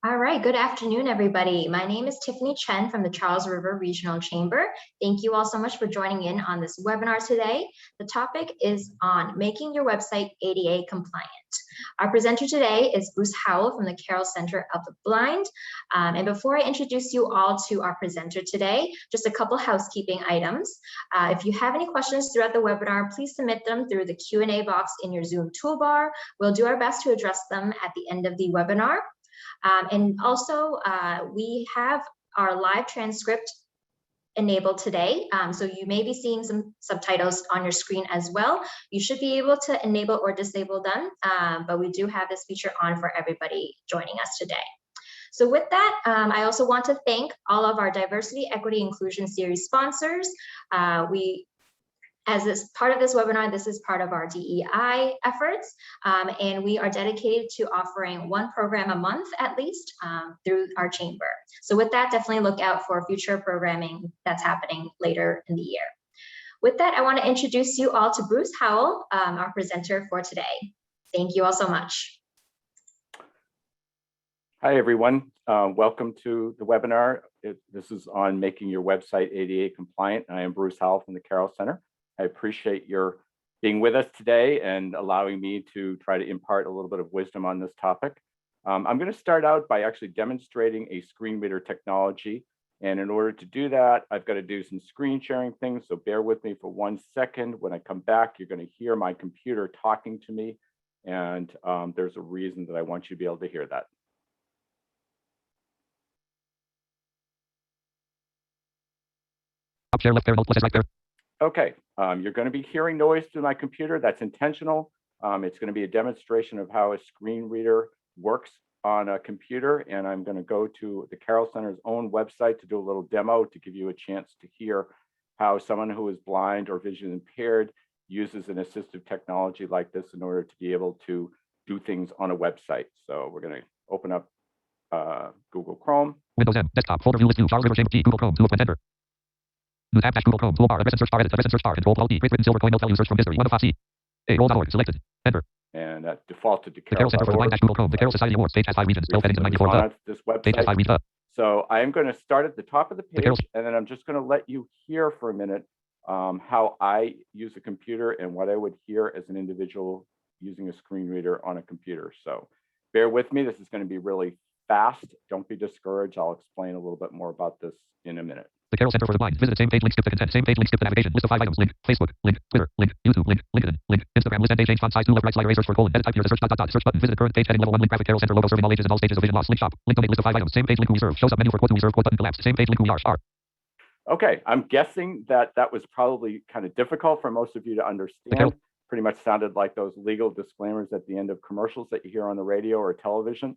All right, good afternoon, everybody. My name is Tiffany Chen from the Charles River Regional Chamber. Thank you all so much for joining in on this webinar today. The topic is on making your website ADA compliant. Our presenter today is Bruce Howell from the Carroll Center of the Blind. And before I introduce you all to our presenter today, just a couple housekeeping items. If you have any questions throughout the webinar, please submit them through the Q&A box in your Zoom toolbar. We'll do our best to address them at the end of the webinar. And also, we have our live transcript enabled today. So you may be seeing some subtitles on your screen as well. You should be able to enable or disable them, but we do have this feature on for everybody joining us today. So with that, I also want to thank all of our Diversity, Equity, Inclusion Series sponsors. As this part of this webinar, this is part of our DEI efforts, and we are dedicated to offering one program a month at least through our chamber. So with that, definitely look out for future programming that's happening later in the year. With that, I want to introduce you all to Bruce Howell, our presenter for today. Thank you all so much. Hi, everyone. Welcome to the webinar. This is on making your website ADA compliant. I am Bruce Howell from the Carroll Center. I appreciate your being with us today and allowing me to try to impart a little bit of wisdom on this topic. I'm going to start out by actually demonstrating a screen reader technology. And in order to do that, I've got to do some screen sharing things. So bear with me for 1 second. When I come back, you're going to hear my computer talking to me. And there's a reason that I want you to be able to hear that. Up share left there, plus right there. Okay, you're going to be hearing noise through my computer. That's intentional. It's going to be a demonstration of how a screen reader works on a computer. And I'm going to go to the Carroll Center's own website to do a little demo to give you a chance to hear how someone who is blind or vision impaired uses an assistive technology like this in order to be able to do things on a website. So we're going to open up Google Chrome. Windows M, desktop, folder view list view, Charles River Chamber, Google Chrome, 2 of 1, enter. New tab dash Google Chrome, toolbar, address and search bar, edit, address and search bar, control, alt, D, great written silver coin, no tell you search from history, 1 of 5 C. A.roll.org, selected, enter. And that defaulted to The Carroll Center for the Blind dash Google Chrome, the Carroll Society Awards, page has 5 regions, 12 headings and 94 this website. Page has 5 regions. So I am going to start at the top of the page, and then I'm just going to let you hear for a minute how I use a computer and what I would hear as an individual using a screen reader on a computer. So bear with me. This is going to be really fast. Don't be discouraged. I'll explain a little bit more about this in a minute. The Carroll Center for the Blind. Visit the same page, link, skip the content, same page, link, skip the navigation, list of 5 items, link, Facebook, link, Twitter, link, YouTube, link, LinkedIn, link, Instagram, list, end, change font size, 2 left, right, slider, search for colon, edit, type here, search, search button, visit the current page, heading, level 1, link, graphic, Carroll Center, logo, serving all ages and all stages of vision loss, link, shop, link, donate, list of 5 items, same page, link, who we serve, show submenu for quote, who we serve, quote, button, collapse, same page, link, who we are. Okay, I'm guessing that was probably kind of difficult for most of you to understand. Pretty much sounded like those legal disclaimers at the end of commercials that you hear on the radio or television.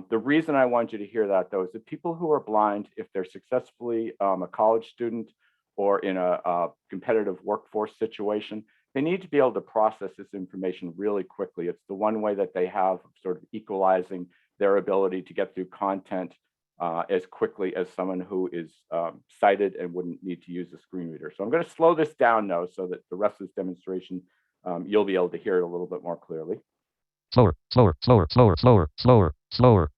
The reason I want you to hear that, though, is that people who are blind, if they're successfully a college student or in a competitive workforce situation, they need to be able to process this information really quickly. It's the one way that they have sort of equalizing their ability to get through content as quickly as someone who is sighted and wouldn't need to use a screen reader. So I'm going to slow this down, though, so that the rest of this demonstration, you'll be able to hear it a little bit more clearly. Slower, slower, slower, slower, slower, slower, slower.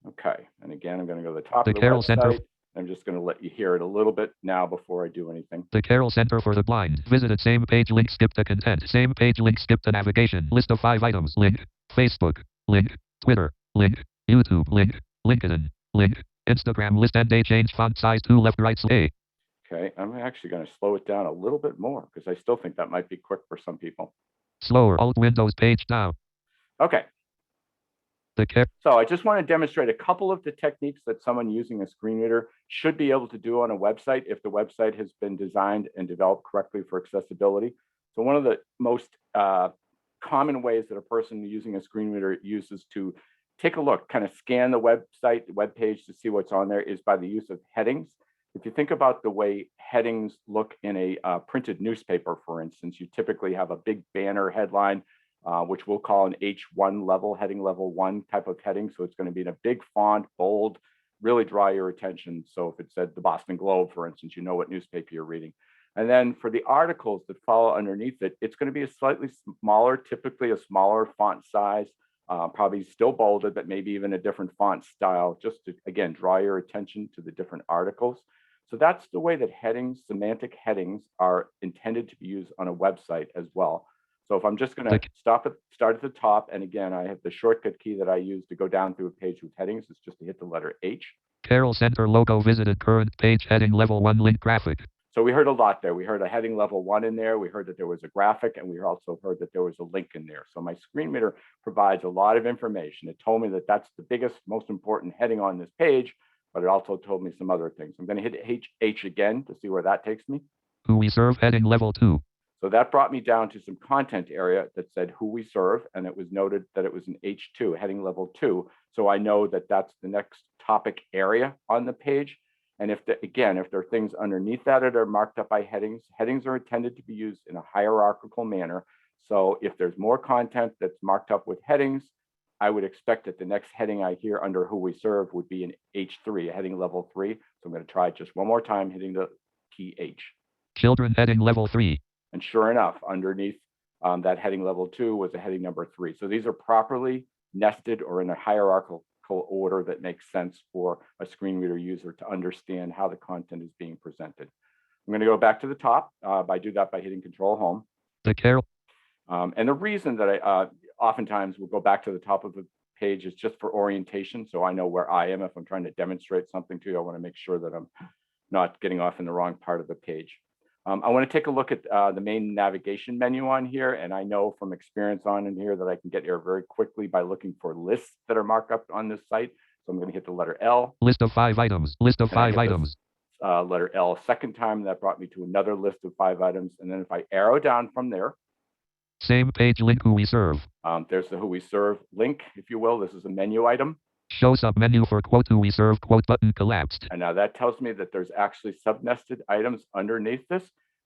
Okay, and again, I'm going to go to the top of the Carroll website. Center. I'm just going to let you hear it a little bit now before I do anything. The Carroll Center for the Blind. Visit the same page, link, skip the content, same page, link, skip the navigation, list of 5 items, link, Facebook, link, Twitter, link, YouTube, link, LinkedIn, link, Instagram, list, end, day, change font size, 2 left, right, A. Okay, I'm actually going to slow it down a little bit more because I still think that might be quick for some people. Slower, alt Windows page down. Okay. So I just want to demonstrate a couple of the techniques that someone using a screen reader should be able to do on a website if the website has been designed and developed correctly for accessibility. So one of the most common ways that a person using a screen reader uses to take a look, kind of scan the website, the web page to see what's on there is by the use of headings. If you think about the way headings look in a printed newspaper, for instance, you typically have a big banner headline, which we'll call an H1 level, heading level 1 type of heading. So it's going to be in a big font, bold, really draw your attention. So if it said the Boston Globe, for instance, you know what newspaper you're reading. And then for the articles that follow underneath it, it's going to be a slightly smaller, typically a smaller font size, probably still bolded, but maybe even a different font style, just to, again, draw your attention to the different articles. So that's the way that headings, semantic headings, are intended to be used on a website as well. So if I'm just going to start at the top, and again, I have the shortcut key that I use to go down through a page with headings. It's just to hit the letter H. Carroll Center logo visited current page heading level 1 link graphic. So we heard a lot there. We heard a heading level 1 in there. We heard that there was a graphic, and we also heard that there was a link in there. So my screen reader provides a lot of information. It told me that that's the biggest, most important heading on this page, but it also told me some other things. I'm going to hit H again to see where that takes me. Who we serve heading level 2. So that brought me down to some content area that said who we serve, and it was noted that it was an H2, heading level 2. So I know that that's the next topic area on the page. And if there are things underneath that are marked up by headings, headings are intended to be used in a hierarchical manner. So if there's more content that's marked up with headings, I would expect that the next heading I hear under who we serve would be an H3, a heading level 3. So I'm going to try it just one more time, hitting the key H. Children heading level 3. And sure enough, underneath that heading level 2 was a heading number 3. So these are properly nested or in a hierarchical order that makes sense for a screen reader user to understand how the content is being presented. I'm going to go back to the top. I do that by hitting Control Home. The Carroll. And the reason that I oftentimes will go back to the top of the page is just for orientation. So I know where I am. If I'm trying to demonstrate something to you, I want to make sure that I'm not getting off in the wrong part of the page. I want to take a look at the main navigation menu on here. And I know from experience on in here that I can get here very quickly by looking for lists that are marked up on this site. So I'm going to hit the letter L. List of 5 items. List of 5 items. Letter L a second time. That brought me to another list of 5 items. And then if I arrow down from there. Same page link who we serve. There's the who we serve link, if you will. This is a menu item. Show submenu for quote who we serve quote button collapsed. And now that tells me that there's actually subnested items underneath this.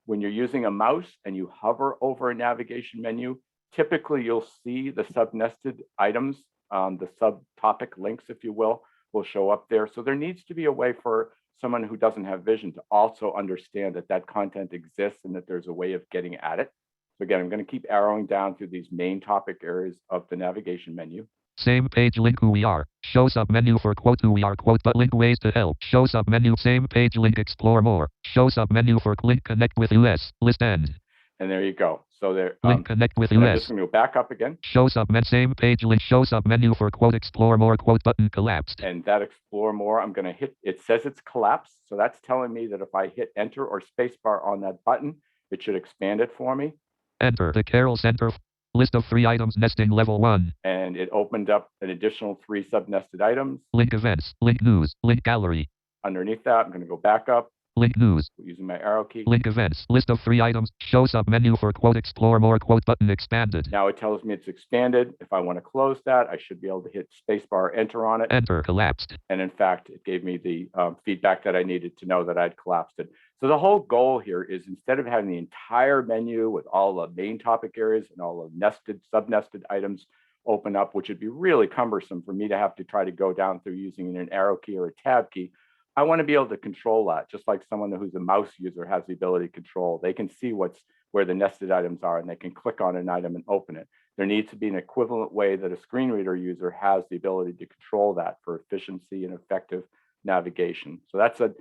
When you're using a mouse and you hover over a navigation menu, typically you'll see the subnested items, the subtopic links, if you will show up there. So there needs to be a way for someone who doesn't have vision to also understand that that content exists and that there's a way of getting at it. So again, I'm going to keep arrowing down through these main topic areas of the navigation menu. Same page link who we are. Show submenu for quote who we are quote but link ways to help. Show submenu same page link explore more. Show submenu for link connect with US list end. And there you go. So there link connect with US. I'm just going to go back up again. Show submenu same page link. Show submenu for quote explore more quote button collapsed. And that explore more, I'm going to hit. It says it's collapsed, so that's telling me that if I hit enter or spacebar on that button, it should expand it for me. Enter the Carroll Center. List of 3 items nesting level 1. And it opened up an additional 3 sub-nested items. Link events, link news, link gallery. Underneath that, I'm going to go back up. Link news. Using my arrow key. Link events, list of 3 items. Show submenu for quote explore more quote button expanded. Now it tells me it's expanded. If I want to close that, I should be able to hit spacebar, enter on it. Enter collapsed. And in fact, it gave me the feedback that I needed to know that I'd collapsed it. So the whole goal here is instead of having the entire menu with all the main topic areas and all the nested, sub-nested items open up, which would be really cumbersome for me to have to try to go down through using an arrow key or a tab key, I want to be able to control that, just like someone who's a mouse user has the ability to control. They can see where the nested items are, and they can click on an item and open it. There needs to be an equivalent way that a screen reader user has the ability to control that for efficiency and effective navigation. So that's a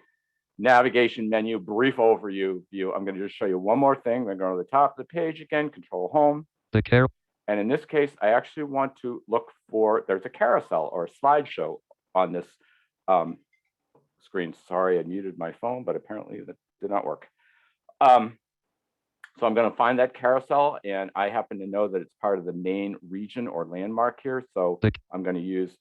navigation menu brief overview view. I'm going to just show you one more thing. I'm going to go to the top of the page again, Control Home. The Carroll. And in this case, I actually want to look for, there's a carousel or a slideshow on this screen. Sorry, I muted my phone, but apparently that did not work. So I'm going to find that carousel, and I happen to know that it's part of the main region or landmark here. So I'm going to use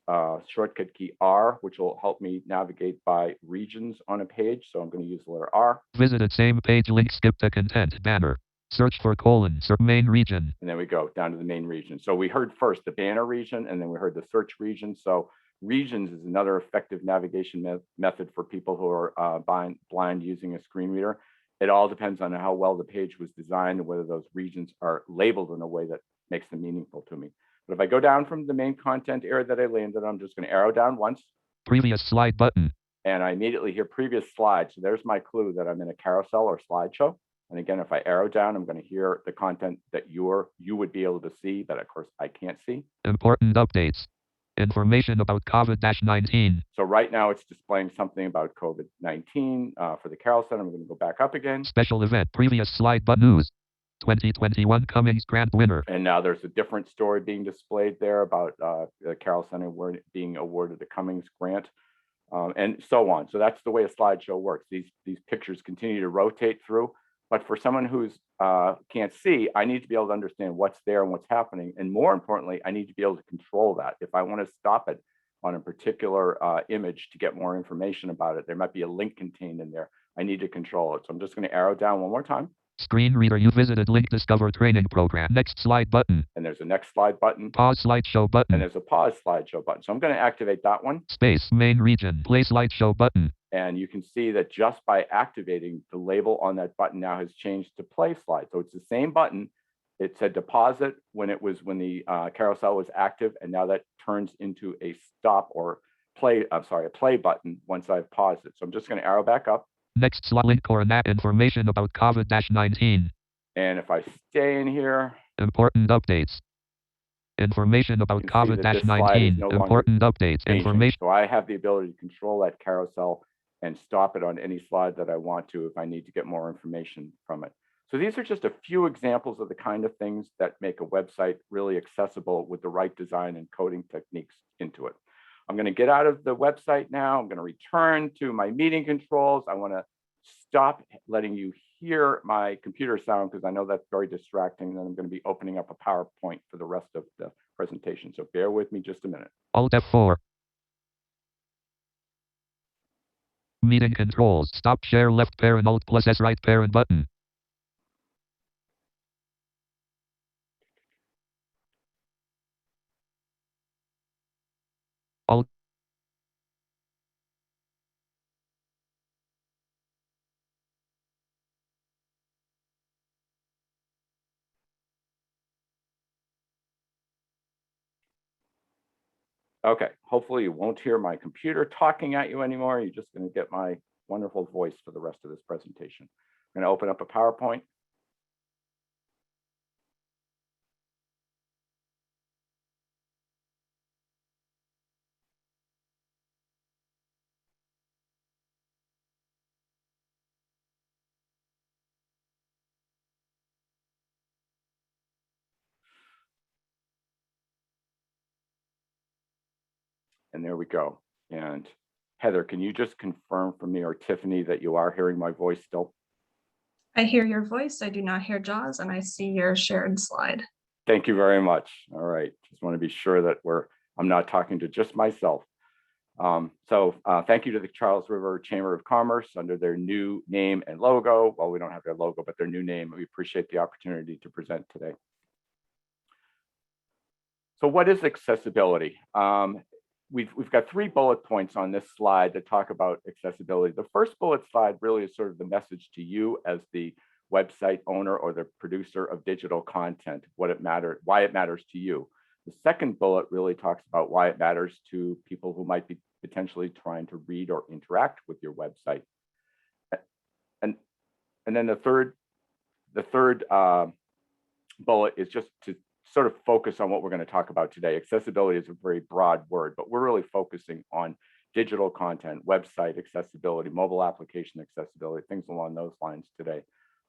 shortcut key R, which will help me navigate by regions on a page. So I'm going to use the letter R. Visited same page link, skip the content banner. Search for main region. And then we go down to the main region. So we heard first the banner region, and then we heard the search region. So regions is another effective navigation method for people who are blind using a screen reader. It all depends on how well the page was designed and whether those regions are labeled in a way that makes them meaningful to me. But if I go down from the main content area that I landed on, I'm just going to arrow down once. Previous slide button. And I immediately hear previous slide. So there's my clue that I'm in a carousel or slideshow. And again, if I arrow down, I'm going to hear the content that you would be able to see, that of course I can't see. Important updates. Information about COVID-19. So right now it's displaying something about COVID-19 for the Carroll Center. I'm going to go back up again. Special event, previous slide, but news. 2021 Cummings Grant winner. And now there's a different story being displayed there about the Carroll Center being awarded the Cummings Grant. And so on. So that's the way a slideshow works. These pictures continue to rotate through, but for someone who's can't see, I need to be able to understand what's there and what's happening. And more importantly, I need to be able to control that. If I want to stop it on a particular image to get more information about it, there might be a link contained in there. I need to control it. So I'm just going to arrow down one more time. Screen reader, you visited link discover training program. Next slide button. And there's a next slide button. Pause slideshow button. And there's a pause slideshow button. So I'm going to activate that one. Space main region, play slideshow button. And you can see that just by activating, the label on that button now has changed to play slide. So it's the same button. It said deposit when the carousel was active, and now that turns into a stop or play, a play button once I've paused it. So I'm just going to arrow back up. Next slide, link or that information about COVID-19. And if I stay in here. Important updates. Information about COVID-19. Important updates. Information. So I have the ability to control that carousel and stop it on any slide that I want to if I need to get more information from it. So these are just a few examples of the kind of things that make a website really accessible with the right design and coding techniques into it. I'm going to get out of the website now. I'm going to return to my meeting controls. I want to stop letting you hear my computer sound because I know that's very distracting. Then I'm going to be opening up a PowerPoint for the rest of the presentation. So bear with me just a minute. Alt F4. Meeting controls. Stop share left parent Alt plus S right parent button. Alt. Okay, hopefully you won't hear my computer talking at you anymore. You're just going to get my wonderful voice for the rest of this presentation. I'm going to open up a PowerPoint. And there we go. And Heather, can you just confirm for me, or Tiffany, that you are hearing my voice still? I hear your voice. I do not hear Jaws, and I see your shared slide. Thank you very much. All right. Just want to be sure that I'm not talking to just myself. Thank you to the Charles River Chamber of Commerce under their new name and logo. Well, we don't have their logo, but their new name. We appreciate the opportunity to present today. So what is accessibility? We've got 3 bullet points on this slide that talk about accessibility. The first bullet slide really is sort of the message to you as the website owner or the producer of digital content, why it matters to you. The second bullet really talks about why it matters to people who might be potentially trying to read or interact with your website. And then the third bullet is just to sort of focus on what we're going to talk about today. Accessibility is a very broad word, but we're really focusing on digital content, website accessibility, mobile application accessibility, things along those lines today.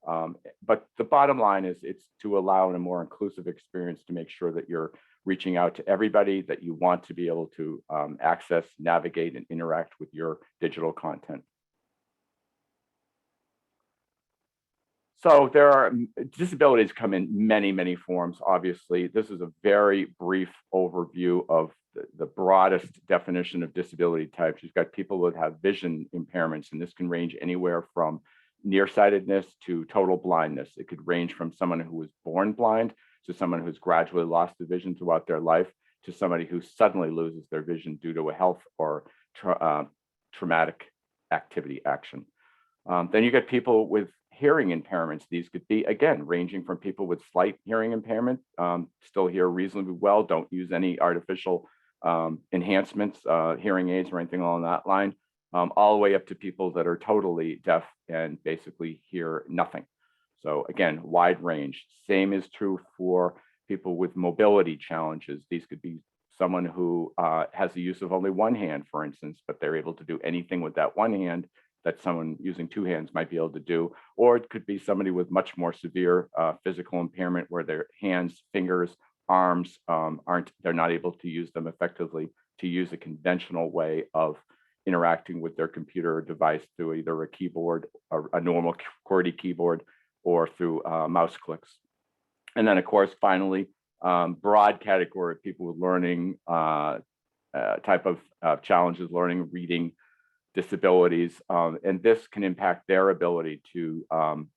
But the bottom line is it's to allow a more inclusive experience to make sure that you're reaching out to everybody that you want to be able to access, navigate, and interact with your digital content. So there are disabilities come in many, many forms. Obviously, this is a very brief overview of the broadest definition of disability types. You've got people that have vision impairments, and this can range anywhere from nearsightedness to total blindness. It could range from someone who was born blind to someone who's gradually lost the vision throughout their life to somebody who suddenly loses their vision due to a health or traumatic activity action. Then you get people with hearing impairments. These could be, again, ranging from people with slight hearing impairment, still hear reasonably well, don't use any artificial enhancements, hearing aids or anything along that line, all the way up to people that are totally deaf and basically hear nothing. So again, wide range. Same is true for people with mobility challenges. These could be someone who has the use of only one hand, for instance, but they're able to do anything with that one hand that someone using two hands might be able to do. Or it could be somebody with much more severe physical impairment where their hands, fingers, arms they're not able to use them effectively to use a conventional way of interacting with their computer or device through either a keyboard, a normal QWERTY keyboard, or through mouse clicks. And then, of course, finally, broad category of people with learning type of challenges, learning, reading disabilities, and this can impact their ability to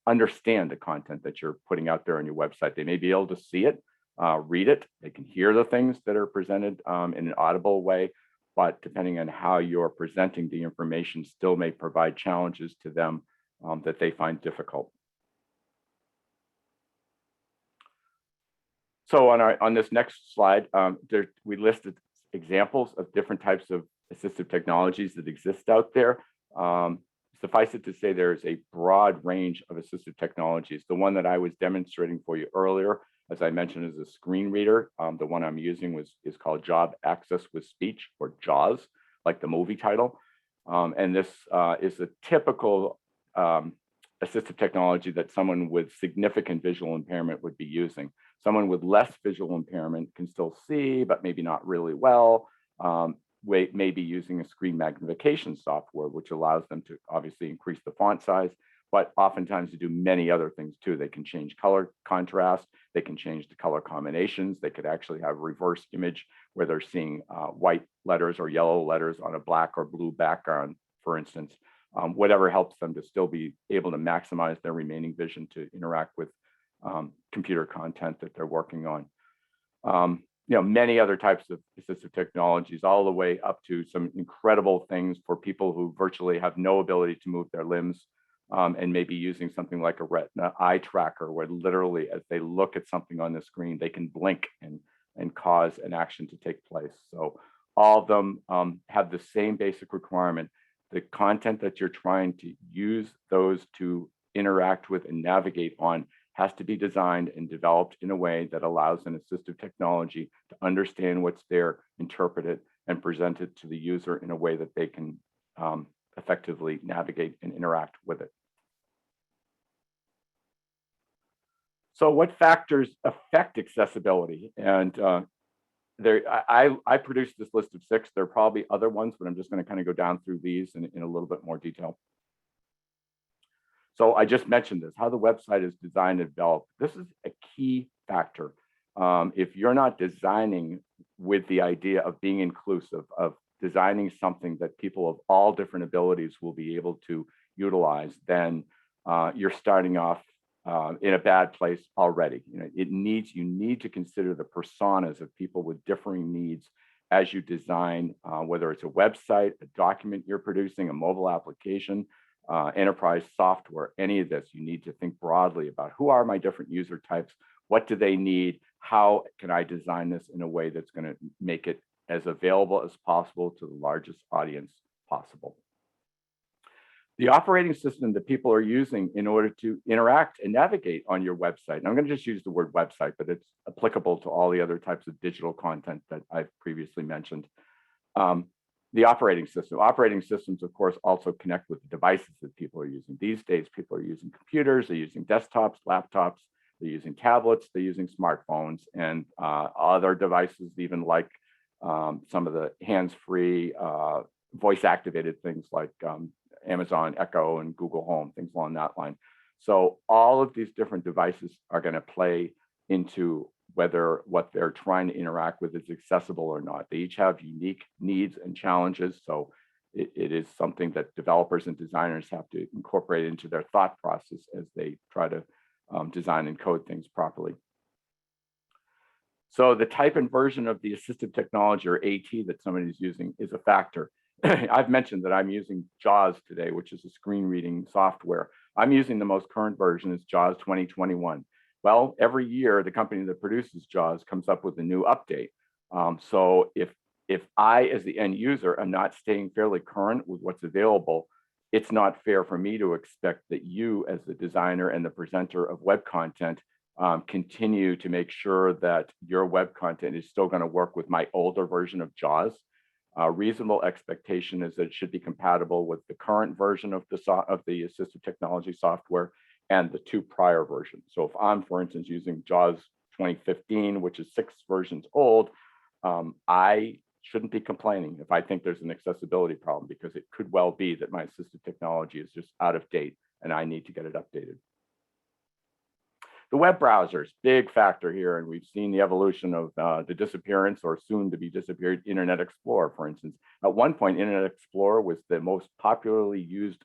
understand the content that you're putting out there on your website. They may be able to see it, read it, they can hear the things that are presented in an audible way, but depending on how you're presenting the information still may provide challenges to them that they find difficult. So on this next slide, we listed examples of different types of assistive technologies that exist out there. Suffice it to say, there is a broad range of assistive technologies. The one that I was demonstrating for you earlier, as I mentioned, is a screen reader. The one I'm using is called Job Access with Speech, or JAWS, like the movie title. And this is a typical assistive technology that someone with significant visual impairment would be using. Someone with less visual impairment can still see, but maybe not really well. May be using a screen magnification software, which allows them to obviously increase the font size, but oftentimes to do many other things too. They can change color contrast, they can change the color combinations, they could actually have reverse image where they're seeing white letters or yellow letters on a black or blue background, for instance. Whatever helps them to still be able to maximize their remaining vision to interact with computer content that they're working on. Many other types of assistive technologies, all the way up to some incredible things for people who virtually have no ability to move their limbs, and maybe using something like a retina eye tracker, where literally as they look at something on the screen, they can blink and cause an action to take place. So all of them have the same basic requirement. The content that you're trying to use those to interact with and navigate on has to be designed and developed in a way that allows an assistive technology to understand what's there, interpret it, and present it to the user in a way that they can effectively navigate and interact with it. So what factors affect accessibility? And I produced this list of 6. There are probably other ones, but I'm just going to kind of go down through these in a little bit more detail. So I just mentioned this, how the website is designed and developed. This is a key factor. If you're not designing with the idea of being inclusive, of designing something that people of all different abilities will be able to utilize, then you're starting off in a bad place already. You need to consider the personas of people with differing needs as you design, whether it's a website, a document you're producing, a mobile application, enterprise software, any of this. You need to think broadly about who are my different user types, what do they need, how can I design this in a way that's going to make it as available as possible to the largest audience possible. The operating system that people are using in order to interact and navigate on your website, and I'm going to just use the word website, but it's applicable to all the other types of digital content that I've previously mentioned. The operating system. Operating systems, of course, also connect with the devices that people are using. These days, people are using computers, they're using desktops, laptops, they're using tablets, they're using smartphones, and other devices, even like some of the hands-free voice-activated things like Amazon Echo and Google Home, things along that line. So all of these different devices are going to play into whether what they're trying to interact with is accessible or not. They each have unique needs and challenges. So it is something that developers and designers have to incorporate into their thought process as they try to design and code things properly. So the type and version of the assistive technology, or AT, that somebody's using is a factor. I've mentioned that I'm using JAWS today, which is a screen reading software. I'm using the most current version, is JAWS 2021. Well, every year, the company that produces JAWS comes up with a new update. So if I, as the end user, am not staying fairly current with what's available, it's not fair for me to expect that you, as the designer and the presenter of web content, continue to make sure that your web content is still going to work with my older version of JAWS. Reasonable expectation is that it should be compatible with the current version of the Assistive Technology software and the 2 prior versions. So if I'm, for instance, using JAWS 2015, which is 6 versions old, I shouldn't be complaining if I think there's an accessibility problem, because it could well be that my assistive technology is just out of date and I need to get it updated. The web browsers, big factor here, and we've seen the evolution of the disappearance or soon to be disappeared Internet Explorer, for instance. At one point, Internet Explorer was the most popularly used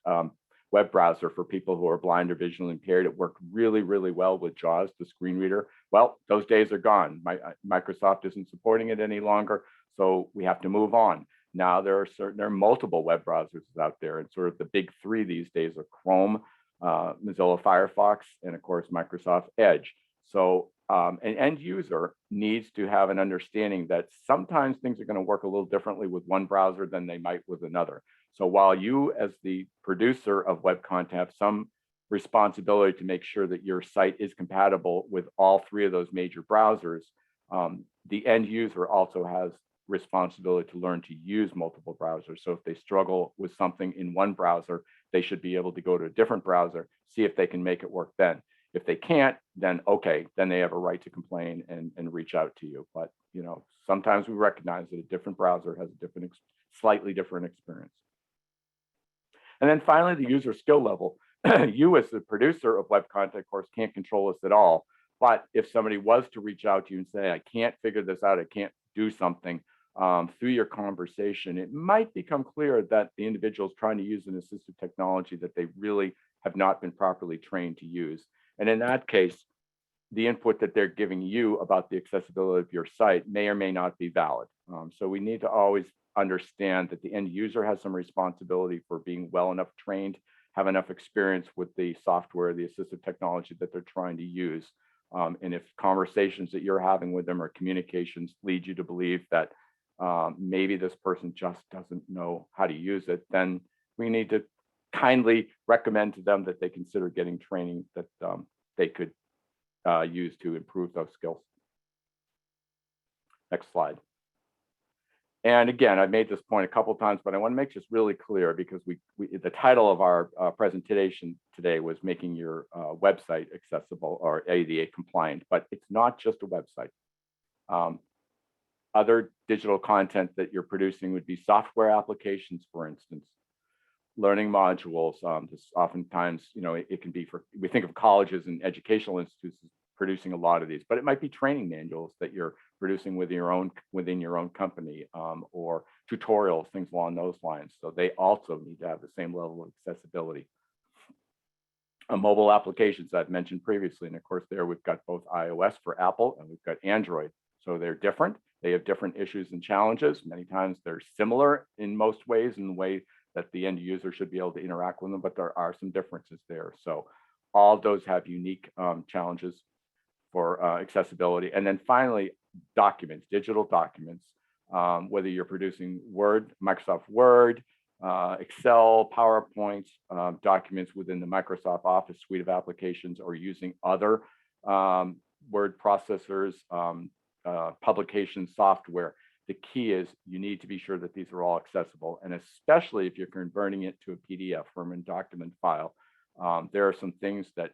web browser for people who are blind or visually impaired. It worked really, really well with JAWS, the screen reader. Well, those days are gone. Microsoft isn't supporting it any longer, so we have to move on. Now there are multiple web browsers out there, and sort of the big 3 these days are Chrome, Mozilla Firefox, and of course Microsoft Edge. So an end user needs to have an understanding that sometimes things are going to work a little differently with one browser than they might with another. So while you, as the producer of web content, have some responsibility to make sure that your site is compatible with all 3 of those major browsers, the end user also has responsibility to learn to use multiple browsers. So if they struggle with something in one browser, they should be able to go to a different browser, see if they can make it work then. If they can't, then okay, then they have a right to complain and reach out to you. But sometimes we recognize that a different browser has a slightly different experience. And then finally, the user skill level. You, as the producer of web content, of course, can't control this at all. But if somebody was to reach out to you and say, I can't figure this out, I can't do something, through your conversation, it might become clear that the individual is trying to use an assistive technology that they really have not been properly trained to use. And in that case, the input that they're giving you about the accessibility of your site may or may not be valid. So we need to always understand that the end user has some responsibility for being well enough trained, have enough experience with the software, the assistive technology that they're trying to use. And if conversations that you're having with them or communications lead you to believe that maybe this person just doesn't know how to use it, then we need to kindly recommend to them that they consider getting training that they could use to improve those skills. Next slide. And again, I've made this point a couple of times, but I want to make this really clear, because the title of our presentation today was making your website accessible or ADA compliant, but it's not just a website. Other digital content that you're producing would be software applications, for instance, learning modules. Oftentimes, it can be we think of colleges and educational institutes producing a lot of these, but it might be training manuals that you're producing within your own company, or tutorials, things along those lines. So they also need to have the same level of accessibility. Mobile applications I've mentioned previously, and of course there we've got both iOS for Apple and we've got Android. So they're different. They have different issues and challenges. Many times they're similar in most ways in the way that the end user should be able to interact with them, but there are some differences there. So all of those have unique challenges for accessibility. And then finally, documents, digital documents, whether you're producing Word, Microsoft Word, Excel, PowerPoint, documents within the Microsoft Office suite of applications, or using other word processors, publication software. The key is you need to be sure that these are all accessible, and especially if you're converting it to a PDF from a document file. There are some things that,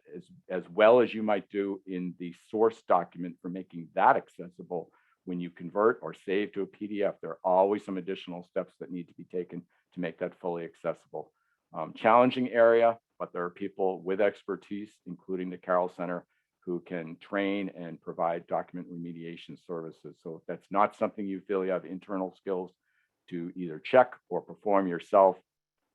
as well as you might do in the source document for making that accessible, when you convert or save to a PDF, there are always some additional steps that need to be taken to make that fully accessible. Challenging area, but there are people with expertise, including the Carroll Center, who can train and provide document remediation services. So if that's not something you feel you have internal skills to either check or perform yourself,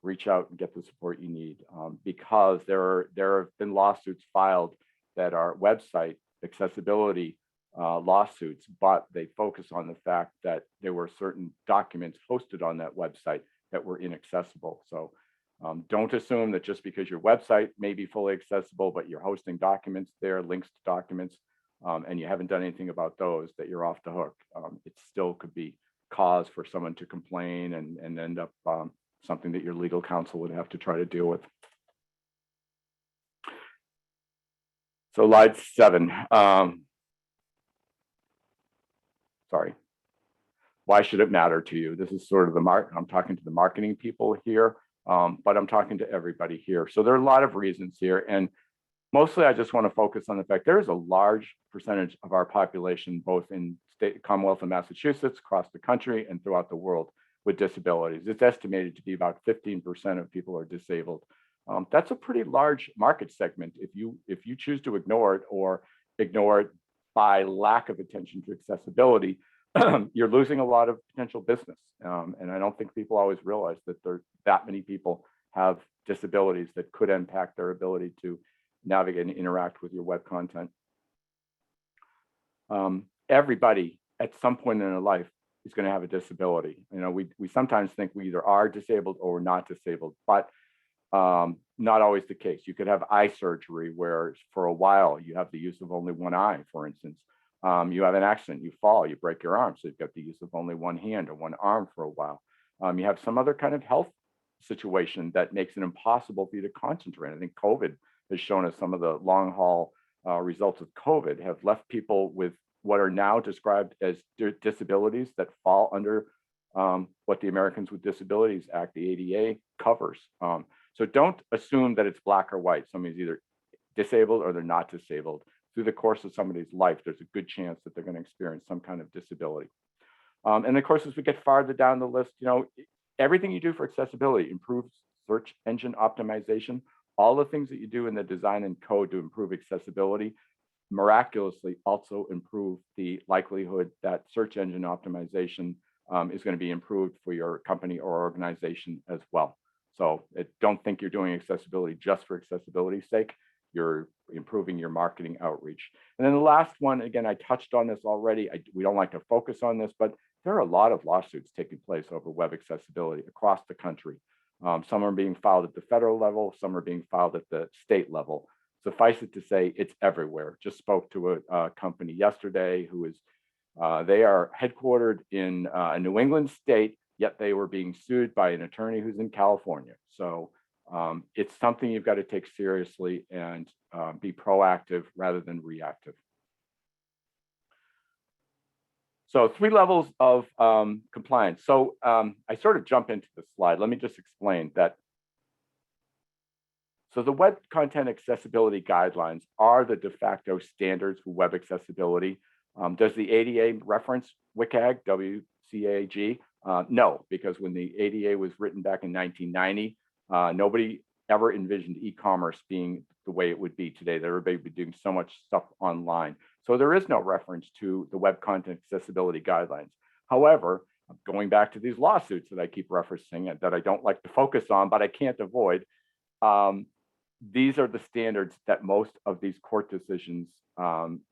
reach out and get the support you need, because there have been lawsuits filed that are website accessibility lawsuits, but they focus on the fact that there were certain documents hosted on that website that were inaccessible. So don't assume that just because your website may be fully accessible, but you're hosting documents there, links to documents, and you haven't done anything about those, that you're off the hook. It still could be cause for someone to complain and end up something that your legal counsel would have to try to deal with. So slide 7. Sorry. Why should it matter to you? This is sort of I'm talking to the marketing people here, but I'm talking to everybody here. So there are a lot of reasons here. And mostly I just want to focus on the fact there is a large percentage of our population, both in Commonwealth of Massachusetts, across the country, and throughout the world with disabilities. It's estimated to be about 15% of people are disabled. That's a pretty large market segment. If you choose to ignore it or ignore it by lack of attention to accessibility, you're losing a lot of potential business. And I don't think people always realize that that many people have disabilities that could impact their ability to navigate and interact with your web content. Everybody at some point in their life is going to have a disability. You know, we sometimes think we either are disabled or we're not disabled, but not always the case. You could have eye surgery where for a while you have the use of only one eye, for instance. You have an accident, you fall, you break your arm, so you've got the use of only one hand or one arm for a while. You have some other kind of health situation that makes it impossible for you to concentrate. I think COVID has shown us some of the long haul results of COVID have left people with what are now described as disabilities that fall under what the Americans with Disabilities Act, the ADA, covers. So don't assume that it's black or white. Somebody's either disabled or they're not disabled. Through the course of somebody's life, there's a good chance that they're going to experience some kind of disability. And of course, as we get farther down the list, you know, everything you do for accessibility improves search engine optimization. All the things that you do in the design and code to improve accessibility miraculously also improve the likelihood that search engine optimization is going to be improved for your company or organization as well. So don't think you're doing accessibility just for accessibility's sake. You're improving your marketing outreach. And then the last one, again, I touched on this already. We don't like to focus on this, but there are a lot of lawsuits taking place over web accessibility across the country. Some are being filed at the federal level, some are being filed at the state level. Suffice it to say, it's everywhere. Just spoke to a company yesterday who is, they are headquartered in a New England state, yet they were being sued by an attorney who's in California. So it's something you've got to take seriously and be proactive rather than reactive. So 3 levels of compliance. So I sort of jump into the slide. Let me just explain that. So the Web Content Accessibility Guidelines are the de facto standards for web accessibility. Does the ADA reference WCAG, W-C-A-G? No, because when the ADA was written back in 1990, nobody ever envisioned e-commerce being the way it would be today, that everybody would be doing so much stuff online. So there is no reference to the Web Content Accessibility Guidelines. However, going back to these lawsuits that I keep referencing that I don't like to focus on, but I can't avoid, these are the standards that most of these court decisions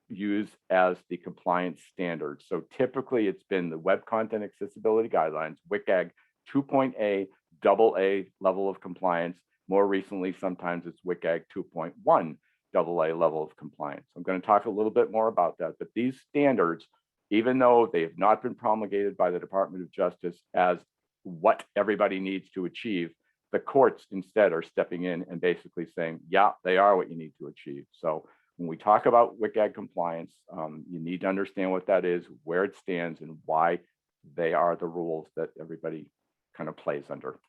use as the compliance standards. So typically it's been the Web Content Accessibility Guidelines, WCAG 2.A, AA level of compliance. More recently, sometimes it's WCAG 2.1 AA level of compliance. I'm going to talk a little bit more about that, but these standards, even though they have not been promulgated by the Department of Justice as what everybody needs to achieve, the courts instead are stepping in and basically saying, yeah, they are what you need to achieve. So when we talk about WCAG compliance, you need to understand what that is, where it stands, and why they are the rules that everybody kind of plays under.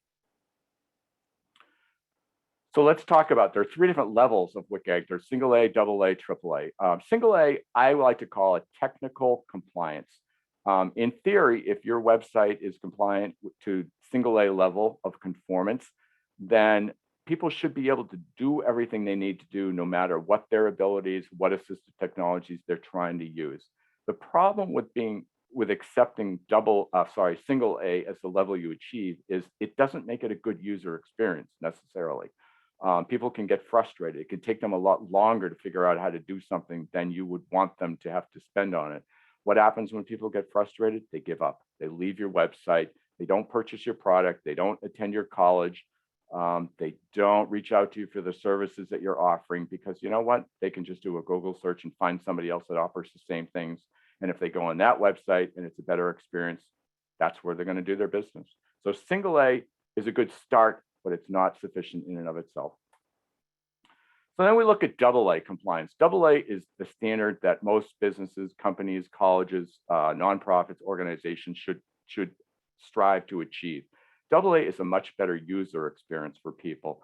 So let's talk about, there are 3 different levels of WCAG. There's single A, double A, triple A. Single A, I like to call it technical compliance. In theory, if your website is compliant to single A level of conformance, then people should be able to do everything they need to do, no matter what their abilities, what assistive technologies they're trying to use. The problem with accepting single A as the level you achieve is it doesn't make it a good user experience necessarily. People can get frustrated. It can take them a lot longer to figure out how to do something than you would want them to have to spend on it. What happens when people get frustrated? They give up. They leave your website. They don't purchase your product. They don't attend your college. They don't reach out to you for the services that you're offering, because you know what? They can just do a Google search and find somebody else that offers the same things. And if they go on that website and it's a better experience, that's where they're going to do their business. So single A is a good start, but it's not sufficient in and of itself. So then we look at AA compliance. AA is the standard that most businesses, companies, colleges, nonprofits, organizations should strive to achieve. AA is a much better user experience for people.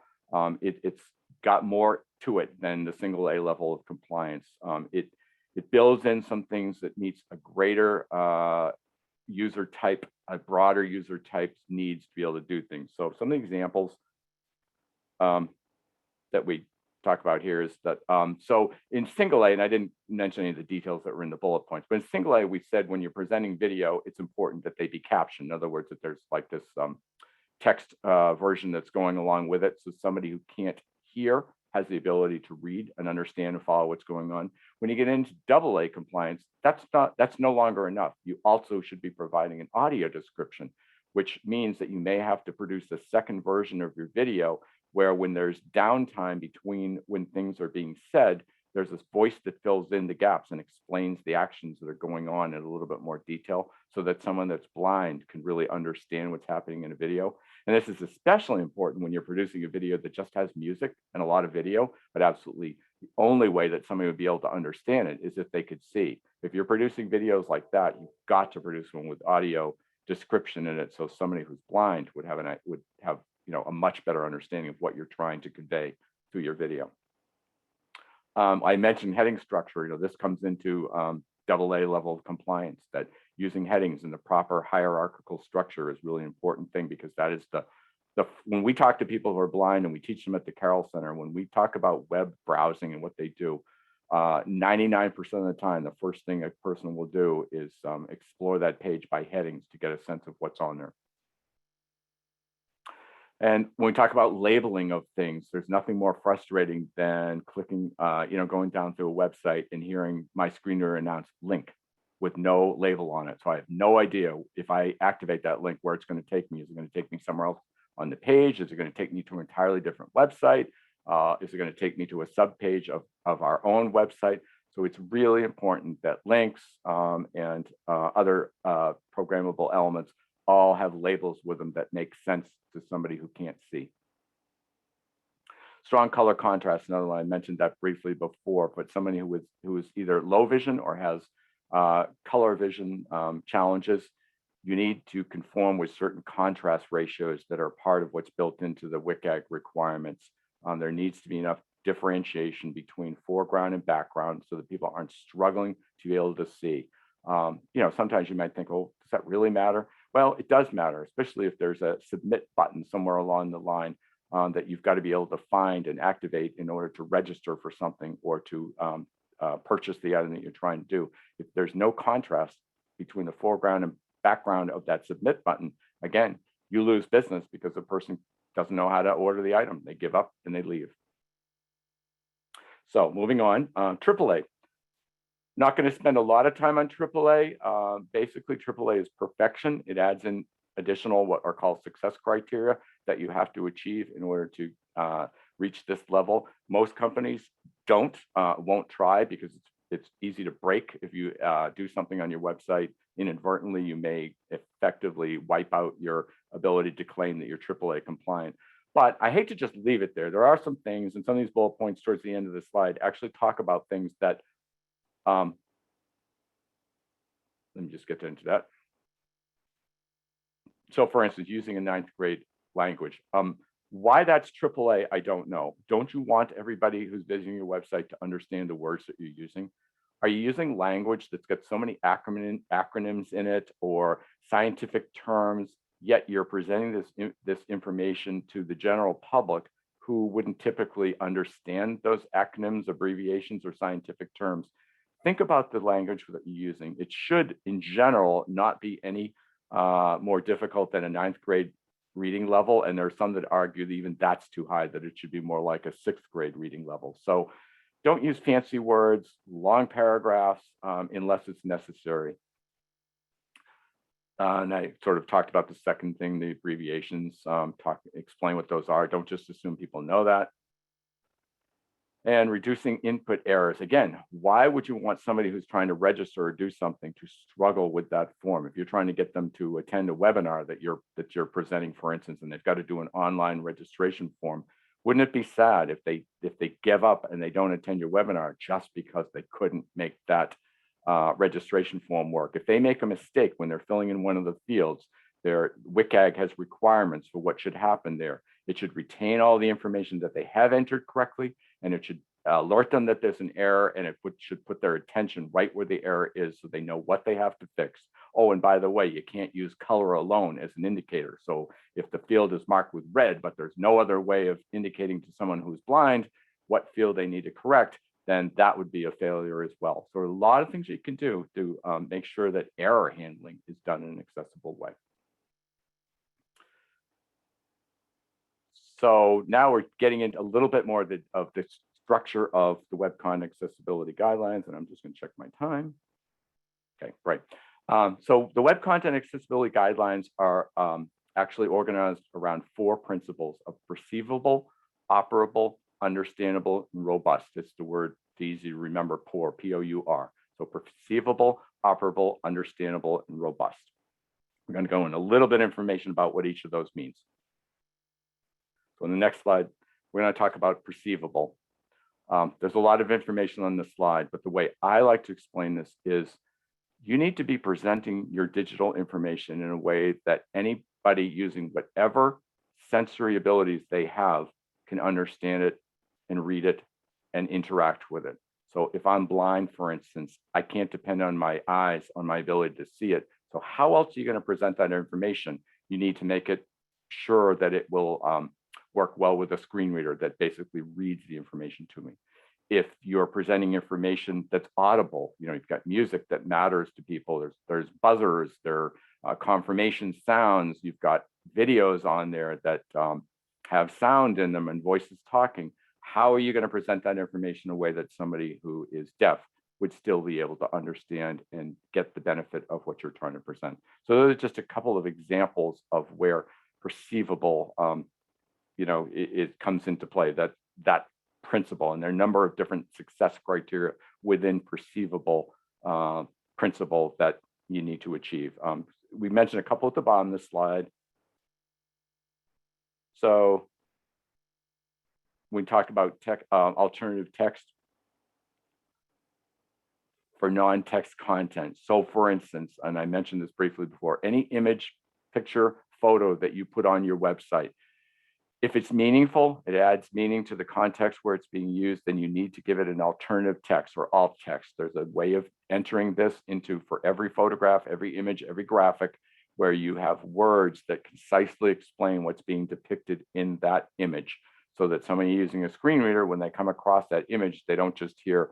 It's got more to it than the single A level of compliance. It builds in some things that meets a greater user type, a broader user type's needs to be able to do things. So some of the examples that we talk about here is that, so in single A, and I didn't mention any of the details that were in the bullet points, but in single A, we said when you're presenting video, it's important that they be captioned. In other words, that there's like this text version that's going along with it. So somebody who can't hear has the ability to read and understand and follow what's going on. When you get into AA compliance, that's no longer enough. You also should be providing an audio description, which means that you may have to produce a second version of your video where when there's downtime between when things are being said, there's this voice that fills in the gaps and explains the actions that are going on in a little bit more detail so that someone that's blind can really understand what's happening in a video. And this is especially important when you're producing a video that just has music and a lot of video, but absolutely the only way that somebody would be able to understand it is if they could see. If you're producing videos like that, you've got to produce one with audio description in it so somebody who's blind would have a much better understanding of what you're trying to convey through your video. I mentioned heading structure. This comes into AA level of compliance, that using headings in the proper hierarchical structure is really important thing, because that is when we talk to people who are blind and we teach them at the Carroll Center, when we talk about web browsing and what they do, 99% of the time, the first thing a person will do is explore that page by headings to get a sense of what's on there. And when we talk about labeling of things, there's nothing more frustrating than clicking, going down through a website and hearing my screen reader announce link with no label on it. So I have no idea if I activate that link where it's going to take me. Is it going to take me somewhere else on the page? Is it going to take me to an entirely different website? Is it going to take me to a subpage of our own website? So it's really important that links and other programmable elements all have labels with them that make sense to somebody who can't see. Strong color contrast, another one. I mentioned that briefly before, but somebody who is either low vision or has color vision challenges, you need to conform with certain contrast ratios that are part of what's built into the WCAG requirements. There needs to be enough differentiation between foreground and background so that people aren't struggling to be able to see. Sometimes you might think, oh, does that really matter? Well, it does matter, especially if there's a submit button somewhere along the line that you've got to be able to find and activate in order to register for something or to purchase the item that you're trying to do. If there's no contrast between the foreground and background of that submit button, again, you lose business because the person doesn't know how to order the item. They give up and they leave. So moving on, AAA. Not going to spend a lot of time on AAA. Basically, AAA is perfection. It adds in additional what are called success criteria that you have to achieve in order to reach this level. Most companies won't try because it's easy to break. If you do something on your website inadvertently, you may effectively wipe out your ability to claim that you're AAA compliant. But I hate to just leave it there. There are some things, and some of these bullet points towards the end of the slide actually talk about things that let me just get into that. So for instance, using a 9th grade language. Why that's AAA, I don't know. Don't you want everybody who's visiting your website to understand the words that you're using? Are you using language that's got so many acronyms in it or scientific terms, yet you're presenting this information to the general public who wouldn't typically understand those acronyms, abbreviations, or scientific terms? Think about the language that you're using. It should, in general, not be any more difficult than a 9th grade reading level. And there are some that argue that even that's too high, that it should be more like a 6th grade reading level. So don't use fancy words, long paragraphs, unless it's necessary. And I sort of talked about the second thing, the abbreviations, explain what those are. Don't just assume people know that. And reducing input errors. Again, why would you want somebody who's trying to register or do something to struggle with that form? If you're trying to get them to attend a webinar that you're presenting, for instance, and they've got to do an online registration form, wouldn't it be sad if they give up and they don't attend your webinar just because they couldn't make that registration form work? If they make a mistake when they're filling in one of the fields, their WCAG has requirements for what should happen there. It should retain all the information that they have entered correctly, and it should alert them that there's an error, and it should put their attention right where the error is so they know what they have to fix. Oh, and by the way, you can't use color alone as an indicator. So if the field is marked with red, but there's no other way of indicating to someone who's blind what field they need to correct, then that would be a failure as well. So a lot of things you can do to make sure that error handling is done in an accessible way. So now we're getting into a little bit more of the structure of the web content accessibility guidelines, and I'm just going to check my time. Okay, right. So the web content accessibility guidelines are actually organized around 4 principles of perceivable, operable, understandable, and robust. It's the word easy to remember, POUR, P-O-U-R. So perceivable, operable, understandable, and robust. We're going to go into a little bit of information about what each of those means. So in the next slide, we're going to talk about perceivable. There's a lot of information on this slide, but the way I like to explain this is you need to be presenting your digital information in a way that anybody using whatever sensory abilities they have can understand it and read it and interact with it. So if I'm blind, for instance, I can't depend on my eyes, on my ability to see it. So how else are you going to present that information? You need to make it sure that it will work well with a screen reader that basically reads the information to me. If you're presenting information that's audible, you've got music that matters to people. There's buzzers, there are confirmation sounds. You've got videos on there that have sound in them and voices talking. How are you going to present that information in a way that somebody who is deaf would still be able to understand and get the benefit of what you're trying to present? So those are just a couple of examples of where perceivable it comes into play, that principle. And there are a number of different success criteria within perceivable principle that you need to achieve. We mentioned a couple at the bottom of this slide. So we talked about alternative text for non-text content. So for instance, and I mentioned this briefly before, any image, picture, photo that you put on your website, if it's meaningful, it adds meaning to the context where it's being used, then you need to give it an alternative text or alt text. There's a way of entering this into, for every photograph, every image, every graphic, where you have words that concisely explain what's being depicted in that image, so that somebody using a screen reader, when they come across that image, they don't just hear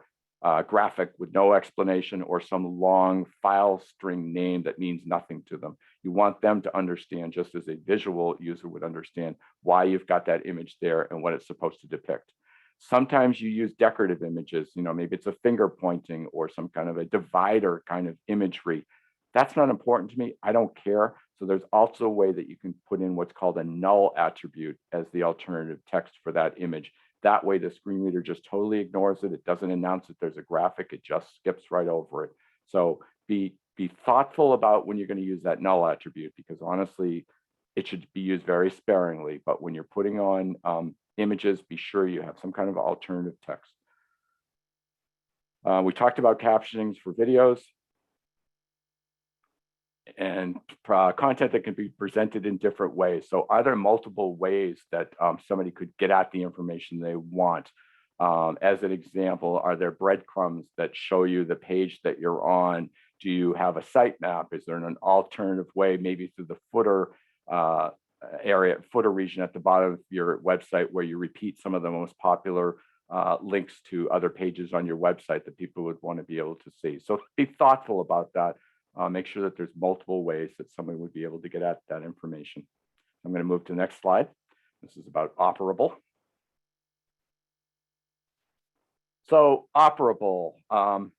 graphic with no explanation or some long file string name that means nothing to them. You want them to understand, just as a visual user would understand, why you've got that image there and what it's supposed to depict. Sometimes you use decorative images, maybe it's a finger pointing or some kind of a divider kind of imagery. That's not important to me. I don't care. So there's also a way that you can put in what's called a null attribute as the alternative text for that image. That way, the screen reader just totally ignores it. It doesn't announce that there's a graphic. It just skips right over it. So be thoughtful about when you're going to use that null attribute, because honestly, it should be used very sparingly. But when you're putting on images, be sure you have some kind of alternative text. We talked about captionings for videos and content that can be presented in different ways. So are there multiple ways that somebody could get at the information they want? As an example, are there breadcrumbs that show you the page that you're on? Do you have a sitemap? Is there an alternative way, maybe through the footer footer region at the bottom of your website, where you repeat some of the most popular links to other pages on your website that people would want to be able to see? So be thoughtful about that. Make sure that there's multiple ways that somebody would be able to get at that information. I'm going to move to the next slide. This is about operable. So operable, so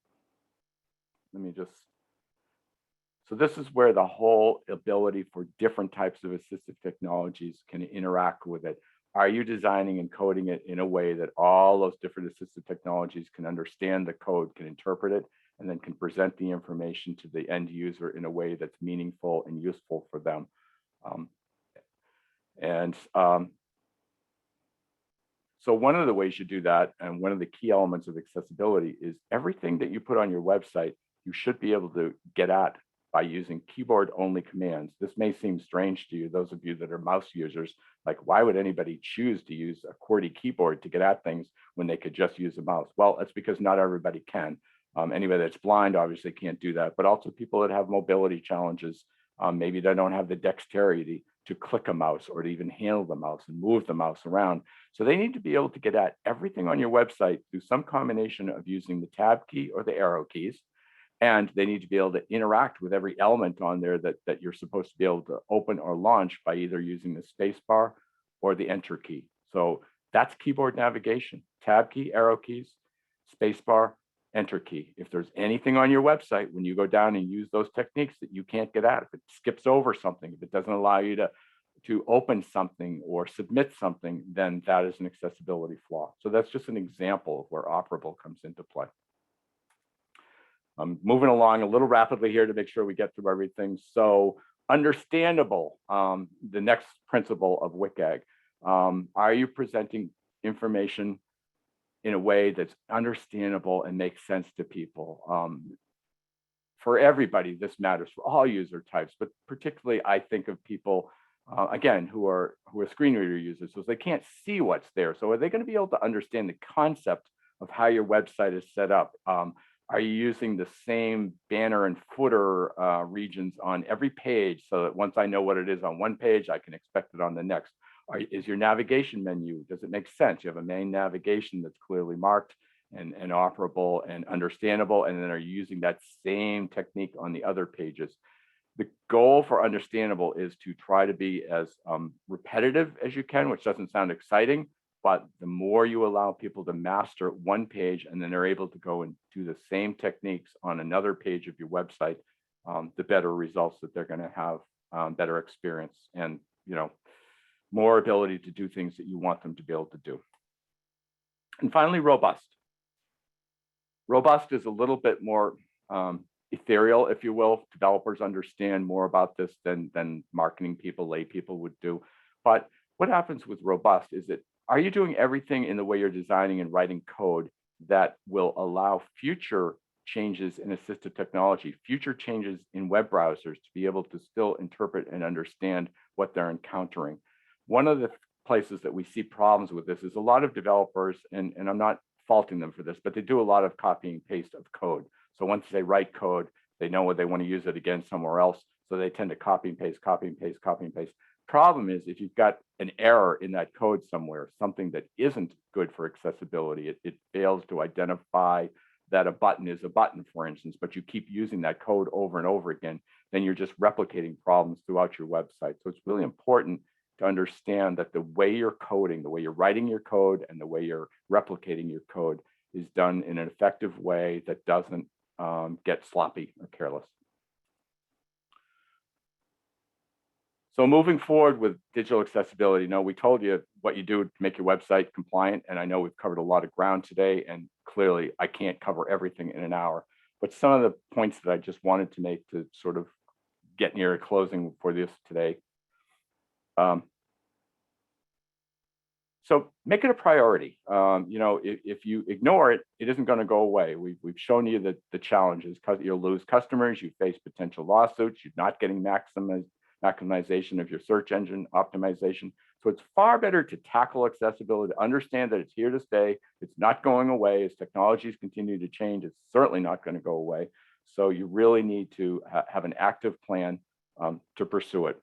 this is where the whole ability for different types of assistive technologies can interact with it. are you designing and coding it in a way that all those different assistive technologies can understand the code, can interpret it, and then can present the information to the end user in a way that's meaningful and useful for them? So one of the ways you do that, and one of the key elements of accessibility, is everything that you put on your website, you should be able to get at by using keyboard-only commands. This may seem strange to you, those of you that are mouse users. Like, why would anybody choose to use a QWERTY keyboard to get at things when they could just use a mouse? Well, that's because not everybody can. Anybody that's blind obviously can't do that, but also people that have mobility challenges, maybe they don't have the dexterity to click a mouse or to even handle the mouse and move the mouse around. So they need to be able to get at everything on your website through some combination of using the tab key or the arrow keys. And they need to be able to interact with every element on there that you're supposed to be able to open or launch by either using the space bar or the enter key. So that's keyboard navigation: tab key, arrow keys, space bar, enter key. If there's anything on your website, when you go down and use those techniques that you can't get at, if it skips over something, if it doesn't allow you to open something or submit something, then that is an accessibility flaw. So that's just an example of where operable comes into play. I'm moving along a little rapidly here to make sure we get through everything. So understandable, the next principle of WCAG. Are you presenting information in a way that's understandable and makes sense to people? For everybody, this matters, for all user types, but particularly I think of people, again, who are screen reader users, so they can't see what's there. So are they going to be able to understand the concept of how your website is set up? Are you using the same banner and footer regions on every page so that once I know what it is on one page, I can expect it on the next? Is your navigation menu, does it make sense? You have a main navigation that's clearly marked and operable and understandable, and then are you using that same technique on the other pages? The goal for understandable is to try to be as repetitive as you can, which doesn't sound exciting, but the more you allow people to master one page and then they're able to go and do the same techniques on another page of your website, the better results that they're going to have, better experience, and more ability to do things that you want them to be able to do. And finally, robust. Robust is a little bit more ethereal, if you will. Developers understand more about this than marketing people, lay people would do. But what happens with robust is that, are you doing everything in the way you're designing and writing code that will allow future changes in assistive technology, future changes in web browsers to be able to still interpret and understand what they're encountering? One of the places that we see problems with this is a lot of developers, and I'm not faulting them for this, but they do a lot of copy and paste of code. So once they write code, they know what they want to use it again somewhere else. So they tend to copy and paste, copy and paste, copy and paste. Problem is, if you've got an error in that code somewhere, something that isn't good for accessibility, it fails to identify that a button is a button, for instance, but you keep using that code over and over again, then you're just replicating problems throughout your website. So it's really important to understand that the way you're coding, the way you're writing your code, and the way you're replicating your code is done in an effective way that doesn't get sloppy or careless. So moving forward with digital accessibility, we told you what you do to make your website compliant, and I know we've covered a lot of ground today, and clearly I can't cover everything in an hour, but some of the points that I just wanted to make to sort of get near a closing for this today. So make it a priority. If you ignore it, it isn't going to go away. We've shown you the challenges. You'll lose customers, you face potential lawsuits, you're not getting maximization of your search engine optimization. So it's far better to tackle accessibility, to understand that it's here to stay. It's not going away. As technologies continue to change, it's certainly not going to go away. So you really need to have an active plan to pursue it.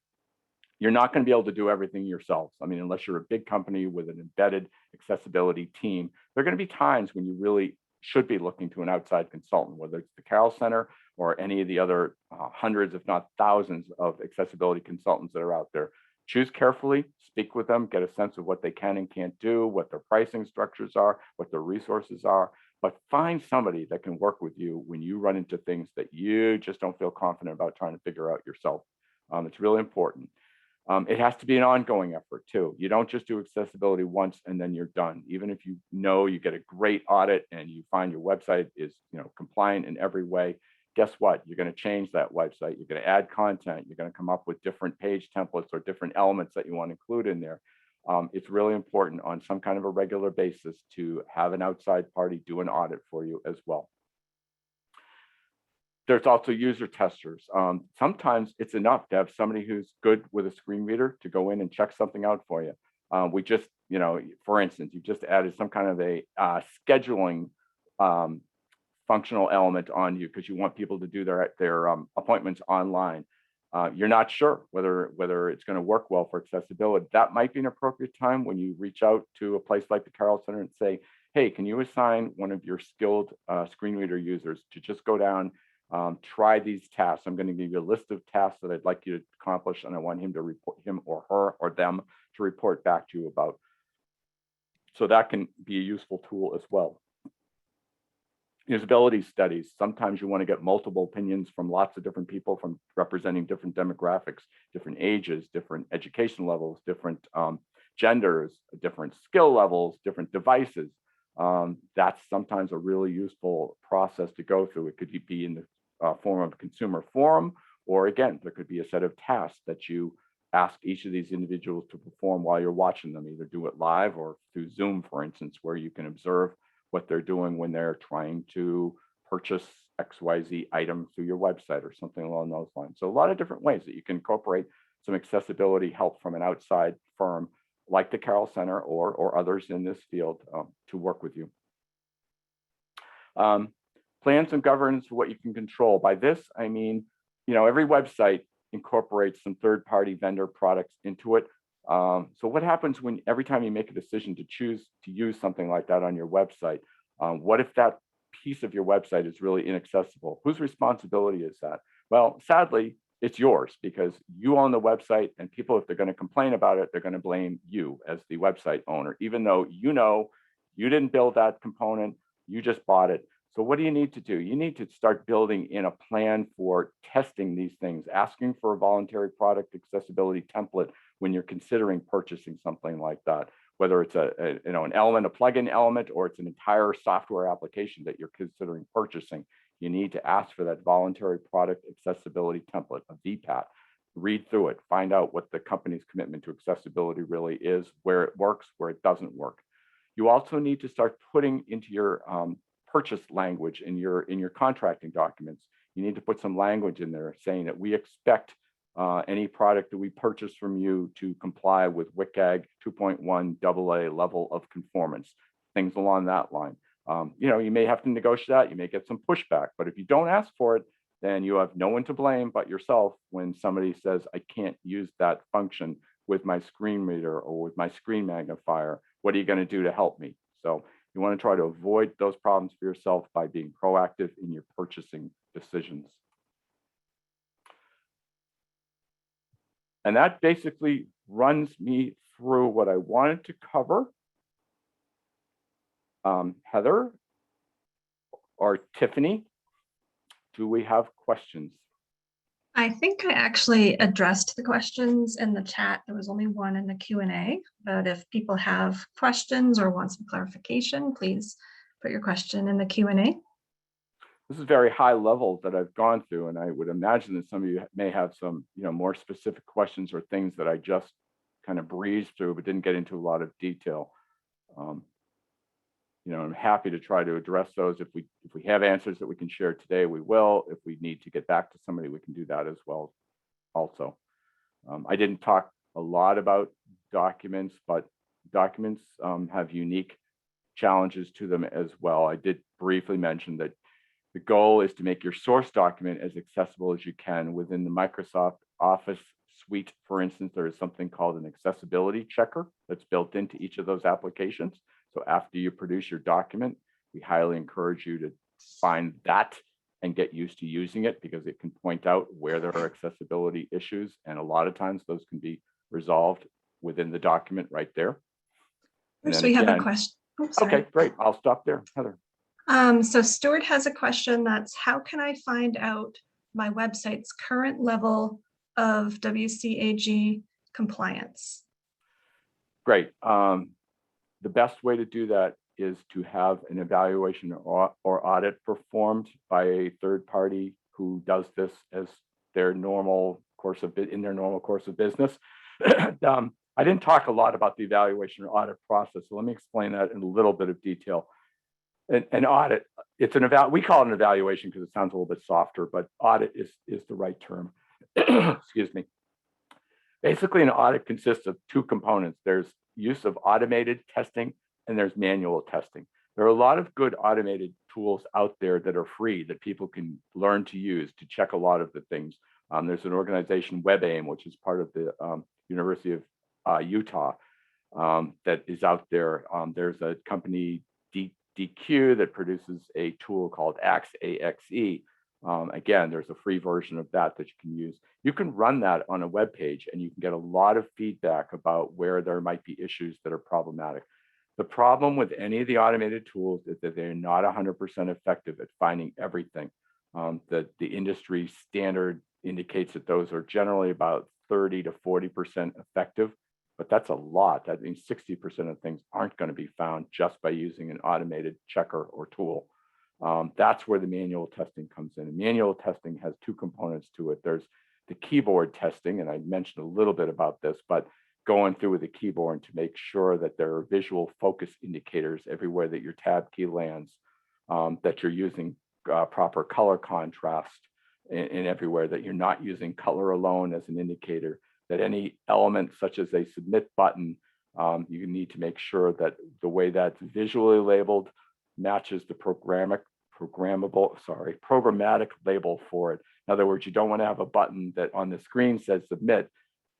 You're not going to be able to do everything yourselves. I mean, unless you're a big company with an embedded accessibility team, there are going to be times when you really should be looking to an outside consultant, whether it's the Carroll Center or any of the other hundreds, if not thousands, of accessibility consultants that are out there. Choose carefully, speak with them, get a sense of what they can and can't do, what their pricing structures are, what their resources are, but find somebody that can work with you when you run into things that you just don't feel confident about trying to figure out yourself. It's really important. It has to be an ongoing effort too. You don't just do accessibility once and then you're done. Even if you know you get a great audit and you find your website is compliant in every way, guess what? You're going to change that website. You're going to add content. You're going to come up with different page templates or different elements that you want to include in there. It's really important on some kind of a regular basis to have an outside party do an audit for you as well. There's also user testers. Sometimes it's enough to have somebody who's good with a screen reader to go in and check something out for you. We just, for instance, you just added some kind of a scheduling functional element on you because you want people to do their appointments online. You're not sure whether it's going to work well for accessibility. That might be an appropriate time when you reach out to a place like the Carroll Center and say, hey, can you assign one of your skilled screen reader users to just go down, try these tasks. I'm going to give you a list of tasks that I'd like you to accomplish, and I want him or her or them to report back to you about. So that can be a useful tool as well. Usability studies. Sometimes you want to get multiple opinions from lots of different people from representing different demographics, different ages, different education levels, different genders, different skill levels, different devices. That's sometimes a really useful process to go through. It could be in the form of a consumer forum, or again, there could be a set of tasks that you ask each of these individuals to perform while you're watching them, either do it live or through Zoom, for instance, where you can observe what they're doing when they're trying to purchase XYZ item through your website or something along those lines. So a lot of different ways that you can incorporate some accessibility help from an outside firm like the Carroll Center or others in this field to work with you. Plans and governance for what you can control. By this, I mean, every website incorporates some third-party vendor products into it. So what happens when every time you make a decision to choose to use something like that on your website? What if that piece of your website is really inaccessible? Whose responsibility is that? Well, sadly, it's yours because you own the website, and people, if they're going to complain about it, they're going to blame you as the website owner, even though you didn't build that component, you just bought it. So what do you need to do? You need to start building in a plan for testing these things, asking for a voluntary product accessibility template when you're considering purchasing something like that, whether it's an element, a plugin element, or it's an entire software application that you're considering purchasing. You need to ask for that voluntary product accessibility template, a VPAT. Read through it, find out what the company's commitment to accessibility really is, where it works, where it doesn't work. You also need to start putting into your purchase language in your contracting documents. You need to put some language in there saying that we expect any product that we purchase from you to comply with WCAG 2.1 AA level of conformance, things along that line. You may have to negotiate that, you may get some pushback, but if you don't ask for it, then you have no one to blame but yourself when somebody says, I can't use that function with my screen reader or with my screen magnifier. What are you going to do to help me? So you want to try to avoid those problems for yourself by being proactive in your purchasing decisions. And that basically runs me through what I wanted to cover. Heather or Tiffany, do we have questions? I think I actually addressed the questions in the chat. There was only one in the Q&A, but if people have questions or want some clarification, please put your question in the Q&A. This is very high level that I've gone through, and I would imagine that some of you may have some more specific questions or things that I just kind of breezed through but didn't get into a lot of detail. I'm happy to try to address those. If we have answers that we can share today, we will. If we need to get back to somebody, we can do that as well also. I didn't talk a lot about documents, but documents have unique challenges to them as well. I did briefly mention that the goal is to make your source document as accessible as you can. Within the Microsoft Office suite, for instance, there is something called an accessibility checker that's built into each of those applications. So after you produce your document, we highly encourage you to find that and get used to using it because it can point out where there are accessibility issues. And a lot of times those can be resolved within the document right there. First, we have a question. Okay, great. I'll stop there, Heather. So Stuart has a question that's, how can I find out my website's current level of WCAG compliance? Great. The best way to do that is to have an evaluation or audit performed by a third party who does this as their normal course of business. I didn't talk a lot about the evaluation or audit process, so let me explain that in a little bit of detail. An audit, we call it an evaluation because it sounds a little bit softer, but audit is the right term. Excuse me. Basically, an audit consists of two components. There's use of automated testing and there's manual testing. There are a lot of good automated tools out there that are free that people can learn to use to check a lot of the things. There's an organization, WebAIM, which is part of the University of Utah, that is out there. There's a company, DQ, that produces a tool called AXE. Again, there's a free version of that you can use. You can run that on a web page and you can get a lot of feedback about where there might be issues that are problematic. The problem with any of the automated tools is that they're not 100% effective at finding everything. The industry standard indicates that those are generally about 30 to 40% effective, but that's a lot. That means 60% of things aren't going to be found just by using an automated checker or tool. That's where the manual testing comes in. And manual testing has two components to it. There's the keyboard testing, and I mentioned a little bit about this, but going through with the keyboard to make sure that there are visual focus indicators everywhere that your tab key lands, that you're using proper color contrast in everywhere, that you're not using color alone as an indicator, that any element such as a submit button, you need to make sure that the way that's visually labeled matches the programmatic label for it. In other words, you don't want to have a button that on the screen says submit,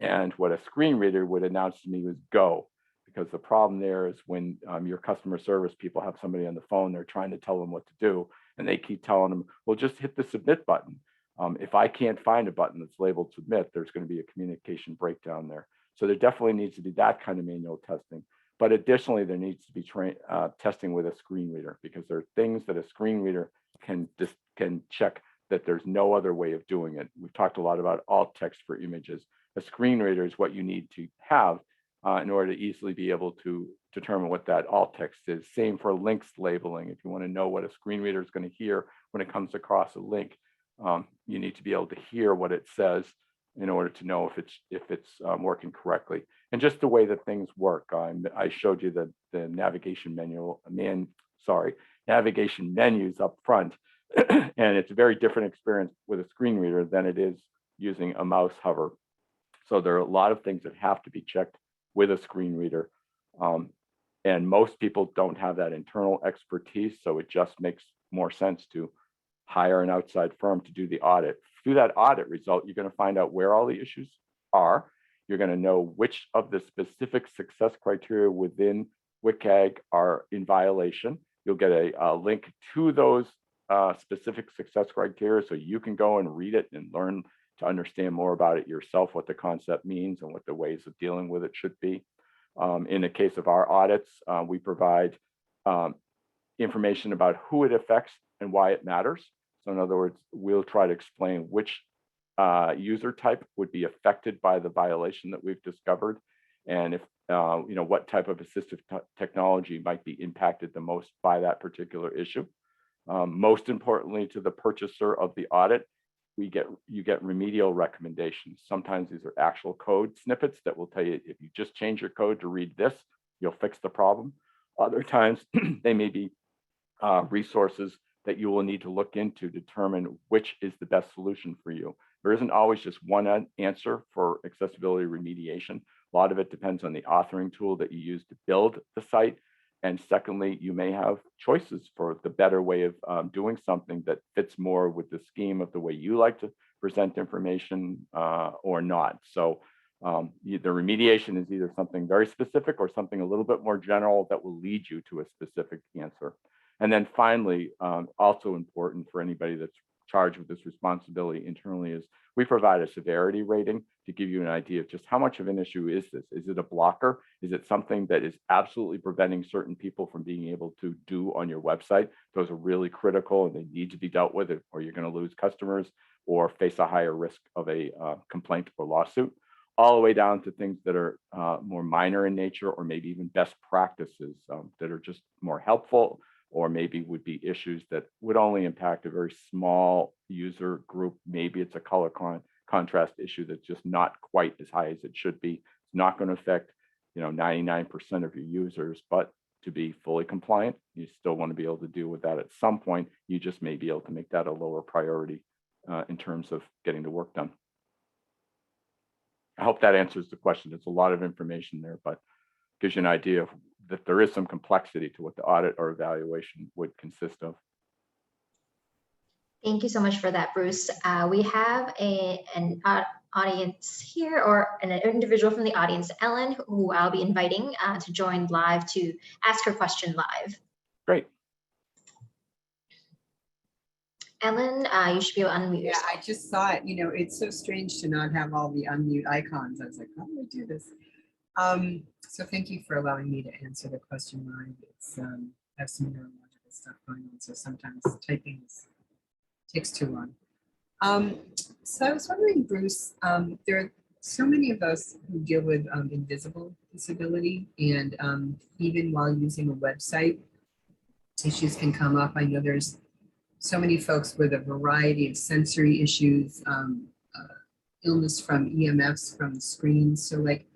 and what a screen reader would announce to me was go, because the problem there is when your customer service people have somebody on the phone, they're trying to tell them what to do, and they keep telling them, well, just hit the submit button. If I can't find a button that's labeled submit, there's going to be a communication breakdown there. So there definitely needs to be that kind of manual testing. But additionally, there needs to be testing with a screen reader, because there are things that a screen reader can check that there's no other way of doing it. We've talked a lot about alt text for images. A screen reader is what you need to have in order to easily be able to determine what that alt text is. Same for links labeling. If you want to know what a screen reader is going to hear when it comes across a link, you need to be able to hear what it says in order to know if it's working correctly. And just the way that things work. I showed you the navigation navigation menus up front, and it's a very different experience with a screen reader than it is using a mouse hover. So there are a lot of things that have to be checked with a screen reader. And most people don't have that internal expertise, so it just makes more sense to hire an outside firm to do the audit. Through that audit result, you're going to find out where all the issues are. You're going to know which of the specific success criteria within WCAG are in violation. You'll get a link to those specific success criteria, so you can go and read it and learn to understand more about it yourself, what the concept means and what the ways of dealing with it should be. In the case of our audits, we provide information about who it affects and why it matters. So in other words, we'll try to explain which user type would be affected by the violation that we've discovered, and if what type of assistive technology might be impacted the most by that particular issue. Most importantly, to the purchaser of the audit, you get remedial recommendations. Sometimes these are actual code snippets that will tell you, if you just change your code to read this, you'll fix the problem. Other times they may be resources that you will need to look into to determine which is the best solution for you. There isn't always just one answer for accessibility remediation. A lot of it depends on the authoring tool that you use to build the site. And secondly, you may have choices for the better way of doing something that fits more with the scheme of the way you like to present information or not. So the remediation is either something very specific or something a little bit more general that will lead you to a specific answer. And then finally, also important for anybody that's charged with this responsibility internally, is we provide a severity rating to give you an idea of just how much of an issue is this. Is it a blocker? Is it something that is absolutely preventing certain people from being able to do on your website? Those are really critical and they need to be dealt with, or you're going to lose customers or face a higher risk of a complaint or lawsuit. all the way down to things that are more minor in nature, or maybe even best practices that are just more helpful, or maybe would be issues that would only impact a very small user group. Maybe it's a color contrast issue that's just not quite as high as it should be. It's not going to affect 99% of your users, but to be fully compliant, you still want to be able to deal with that at some point. You just may be able to make that a lower priority in terms of getting the work done. I hope that answers the question. It's a lot of information there, but gives you an idea of that there is some complexity to what the audit or evaluation would consist of. Thank you so much for that, Bruce. We have an audience here, or an individual from the audience, Ellen, who I'll be inviting to join live to ask her question live. Great. Ellen, you should be able to unmute yourself. Yeah, I just saw it. It's so strange to not have all the unmute icons. I was like, how do I do this? So thank you for allowing me to answer the question live. It's I have some neurological stuff going on, so sometimes typing takes too long. So I was wondering, Bruce, there are so many of us who deal with invisible disability, and even while using a website, issues can come up. I know there's so many folks with a variety of sensory issues, illness from EMFs from the screens. So like,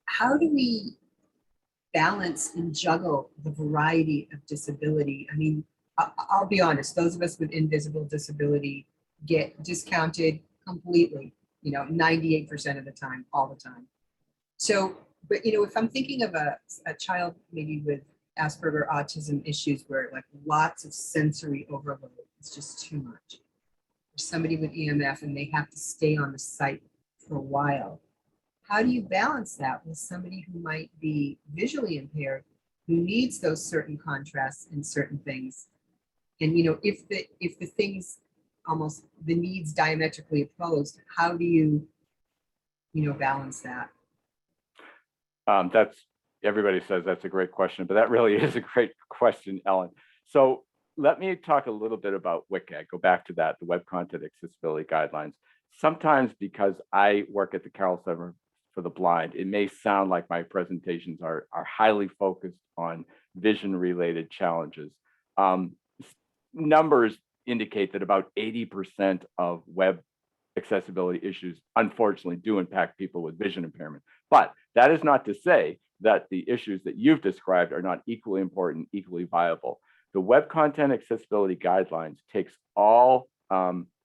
how do we balance and juggle the variety of disability? I mean, I'll be honest, those of us with invisible disability get discounted completely, 98% of the time, all the time. So, but if I'm thinking of a child maybe with Asperger autism issues where like lots of sensory overload, it's just too much. Or somebody with EMF and they have to stay on the site for a while. How do you balance that with somebody who might be visually impaired, who needs those certain contrasts and certain things? And if the things almost the needs diametrically opposed, how do you balance that? Everybody says that's a great question, but that really is a great question, Ellen. So let me talk a little bit about WCAG. Go back to that, the Web Content Accessibility Guidelines. Sometimes because I work at the Carroll Center for the Blind, it may sound like my presentations are highly focused on vision-related challenges. Numbers indicate that about 80% of web accessibility issues, unfortunately, do impact people with vision impairment. But that is not to say that the issues that you've described are not equally important, equally viable. The Web Content Accessibility Guidelines takes all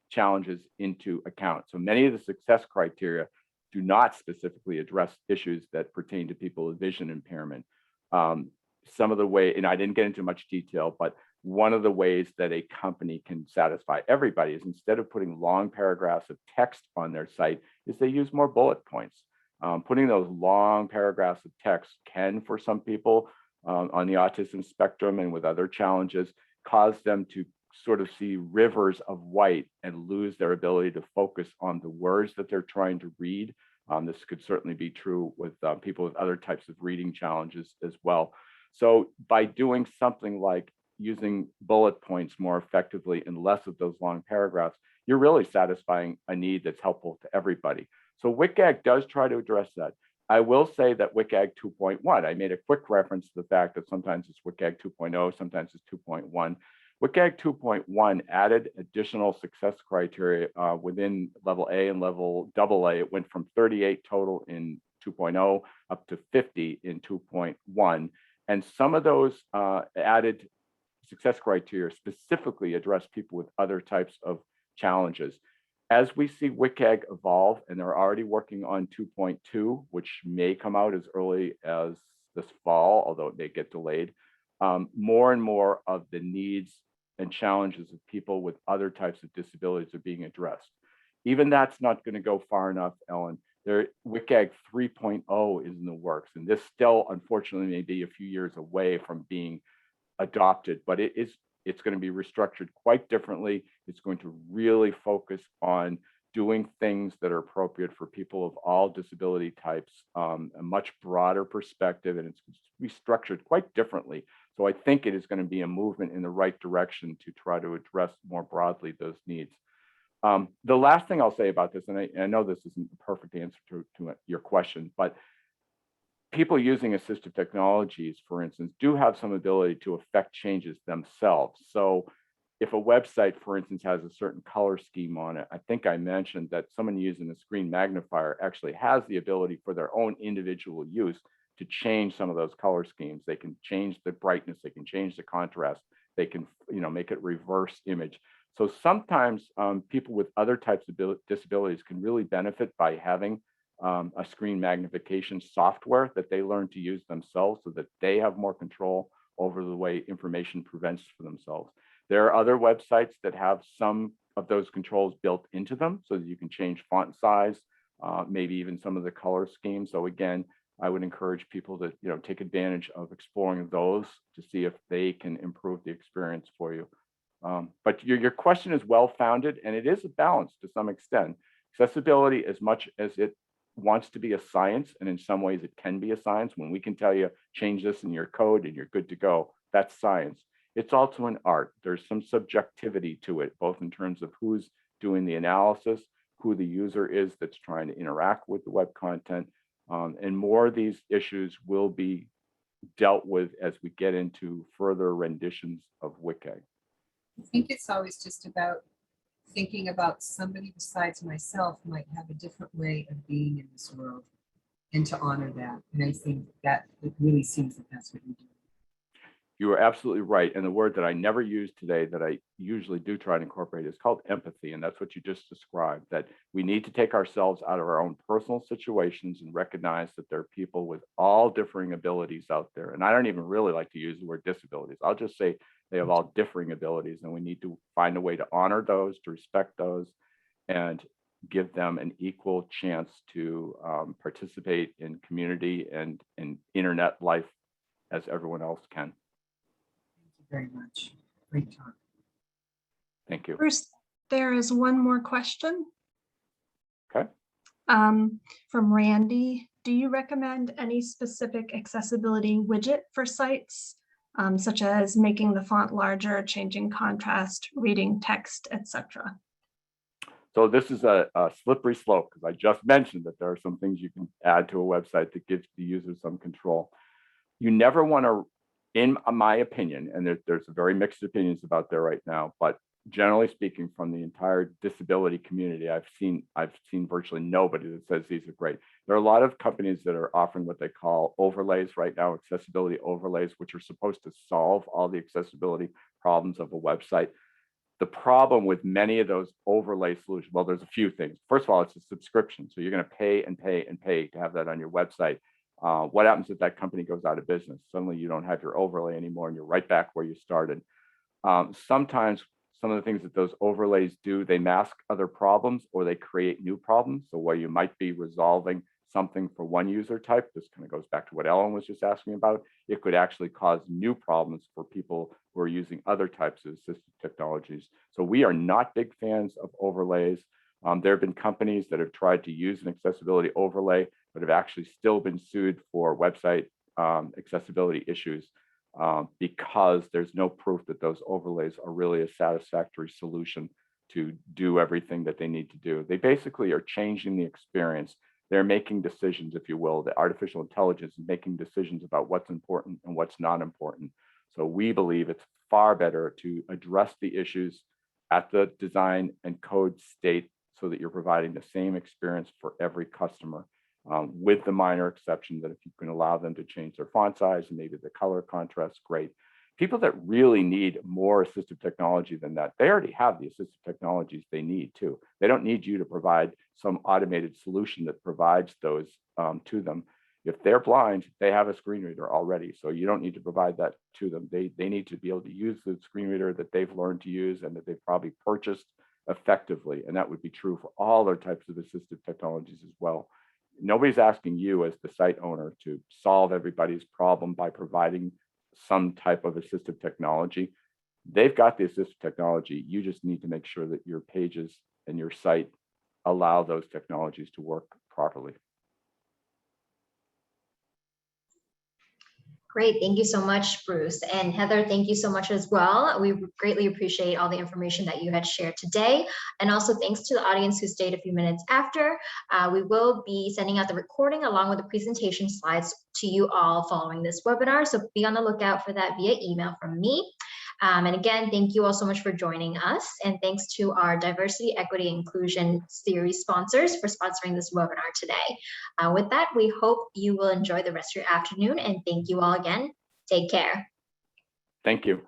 challenges into account. So many of the success criteria do not specifically address issues that pertain to people with vision impairment. Some of the way, and I didn't get into much detail, but one of the ways that a company can satisfy everybody is instead of putting long paragraphs of text on their site, is they use more bullet points. Putting those long paragraphs of text can, for some people on the autism spectrum and with other challenges, cause them to sort of see rivers of white and lose their ability to focus on the words that they're trying to read. This could certainly be true with people with other types of reading challenges as well. So by doing something like using bullet points more effectively and less of those long paragraphs, you're really satisfying a need that's helpful to everybody. So WCAG does try to address that. I will say that WCAG 2.1, I made a quick reference to the fact that sometimes it's WCAG 2.0, sometimes it's 2.1. WCAG 2.1 added additional success criteria within level A and level AA. It went from 38 total in 2.0 up to 50 in 2.1. And some of those added success criteria specifically address people with other types of challenges. As we see WCAG evolve, and they're already working on 2.2, which may come out as early as this fall, although it may get delayed, more and more of the needs and challenges of people with other types of disabilities are being addressed. Even that's not going to go far enough, Ellen. WCAG 3.0 is in the works, and this still, unfortunately, may be a few years away from being adopted, but it's going to be restructured quite differently. It's going to really focus on doing things that are appropriate for people of all disability types, a much broader perspective, and it's restructured quite differently. So I think it is going to be a movement in the right direction to try to address more broadly those needs. The last thing I'll say about this, and I know this isn't the perfect answer to your question, but people using assistive technologies, for instance, do have some ability to affect changes themselves. So if a website, for instance, has a certain color scheme on it, I think I mentioned that someone using a screen magnifier actually has the ability for their own individual use to change some of those color schemes. They can change the brightness, they can change the contrast, they can, make it reverse image. So sometimes people with other types of disabilities can really benefit by having a screen magnification software that they learn to use themselves so that they have more control over the way information presents for themselves. There are other websites that have some of those controls built into them so that you can change font size, maybe even some of the color schemes. So again, I would encourage people to take advantage of exploring those to see if they can improve the experience for you. But your question is well-founded, and it is a balance to some extent. Accessibility, as much as it wants to be a science, and in some ways it can be a science, when we can tell you, change this in your code and you're good to go, that's science. It's also an art. There's some subjectivity to it, both in terms of who's doing the analysis, who the user is that's trying to interact with the web content, and more of these issues will be dealt with as we get into further renditions of WCAG. I think it's always just about thinking about somebody besides myself might have a different way of being in this world, and to honor that. And I think that it really seems that that's what you do. You are absolutely right. And the word that I never use today that I usually do try to incorporate is called empathy. And that's what you just described, that we need to take ourselves out of our own personal situations and recognize that there are people with all differing abilities out there. And I don't even really like to use the word disabilities. I'll just say they have all differing abilities, and we need to find a way to honor those, to respect those, and give them an equal chance to participate in community and in internet life as everyone else can. Very much. Great talk. Thank you. First, there is one more question. Okay. From Randy. Do you recommend any specific accessibility widget for sites, such as making the font larger, changing contrast, reading text, etc.? So this is a slippery slope, because I just mentioned that there are some things you can add to a website that gives the user some control. You never want to, in my opinion, and there's very mixed opinions about there right now, but generally speaking, from the entire disability community, I've seen virtually nobody that says these are great. There are a lot of companies that are offering what they call overlays right now, accessibility overlays, which are supposed to solve all the accessibility problems of a website. The problem with many of those overlay solutions, well, there's a few things. First of all, it's a subscription. So you're going to pay and pay and pay to have that on your website. What happens if that company goes out of business? Suddenly you don't have your overlay anymore and you're right back where you started. Sometimes some of the things that those overlays do, they mask other problems or they create new problems. So where you might be resolving something for one user type, this kind of goes back to what Ellen was just asking about, it could actually cause new problems for people who are using other types of assistive technologies. So we are not big fans of overlays. There have been companies that have tried to use an accessibility overlay, but have actually still been sued for website accessibility issues because there's no proof that those overlays are really a satisfactory solution to do everything that they need to do. They basically are changing the experience. They're making decisions, if you will. The artificial intelligence is making decisions about what's important and what's not important. So we believe it's far better to address the issues at the design and code state so that you're providing the same experience for every customer, with the minor exception that if you can allow them to change their font size and maybe the color contrast, great. People that really need more assistive technology than that, they already have the assistive technologies they need too. They don't need you to provide some automated solution that provides those to them. If they're blind, they have a screen reader already, so you don't need to provide that to them. They need to be able to use the screen reader that they've learned to use and that they've probably purchased effectively, and that would be true for all their types of assistive technologies as well. Nobody's asking you as the site owner to solve everybody's problem by providing some type of assistive technology. They've got the assistive technology. You just need to make sure that your pages and your site allow those technologies to work properly. Great. Thank you so much, Bruce. And Heather, thank you so much as well. We greatly appreciate all the information that you had shared today. And also thanks to the audience who stayed a few minutes after. We will be sending out the recording along with the presentation slides to you all following this webinar. So be on the lookout for that via email from me. And again, thank you all so much for joining us. And thanks to our Diversity, Equity, Inclusion Series sponsors for sponsoring this webinar today. With that, we hope you will enjoy the rest of your afternoon, and thank you all again. Take care. Thank you.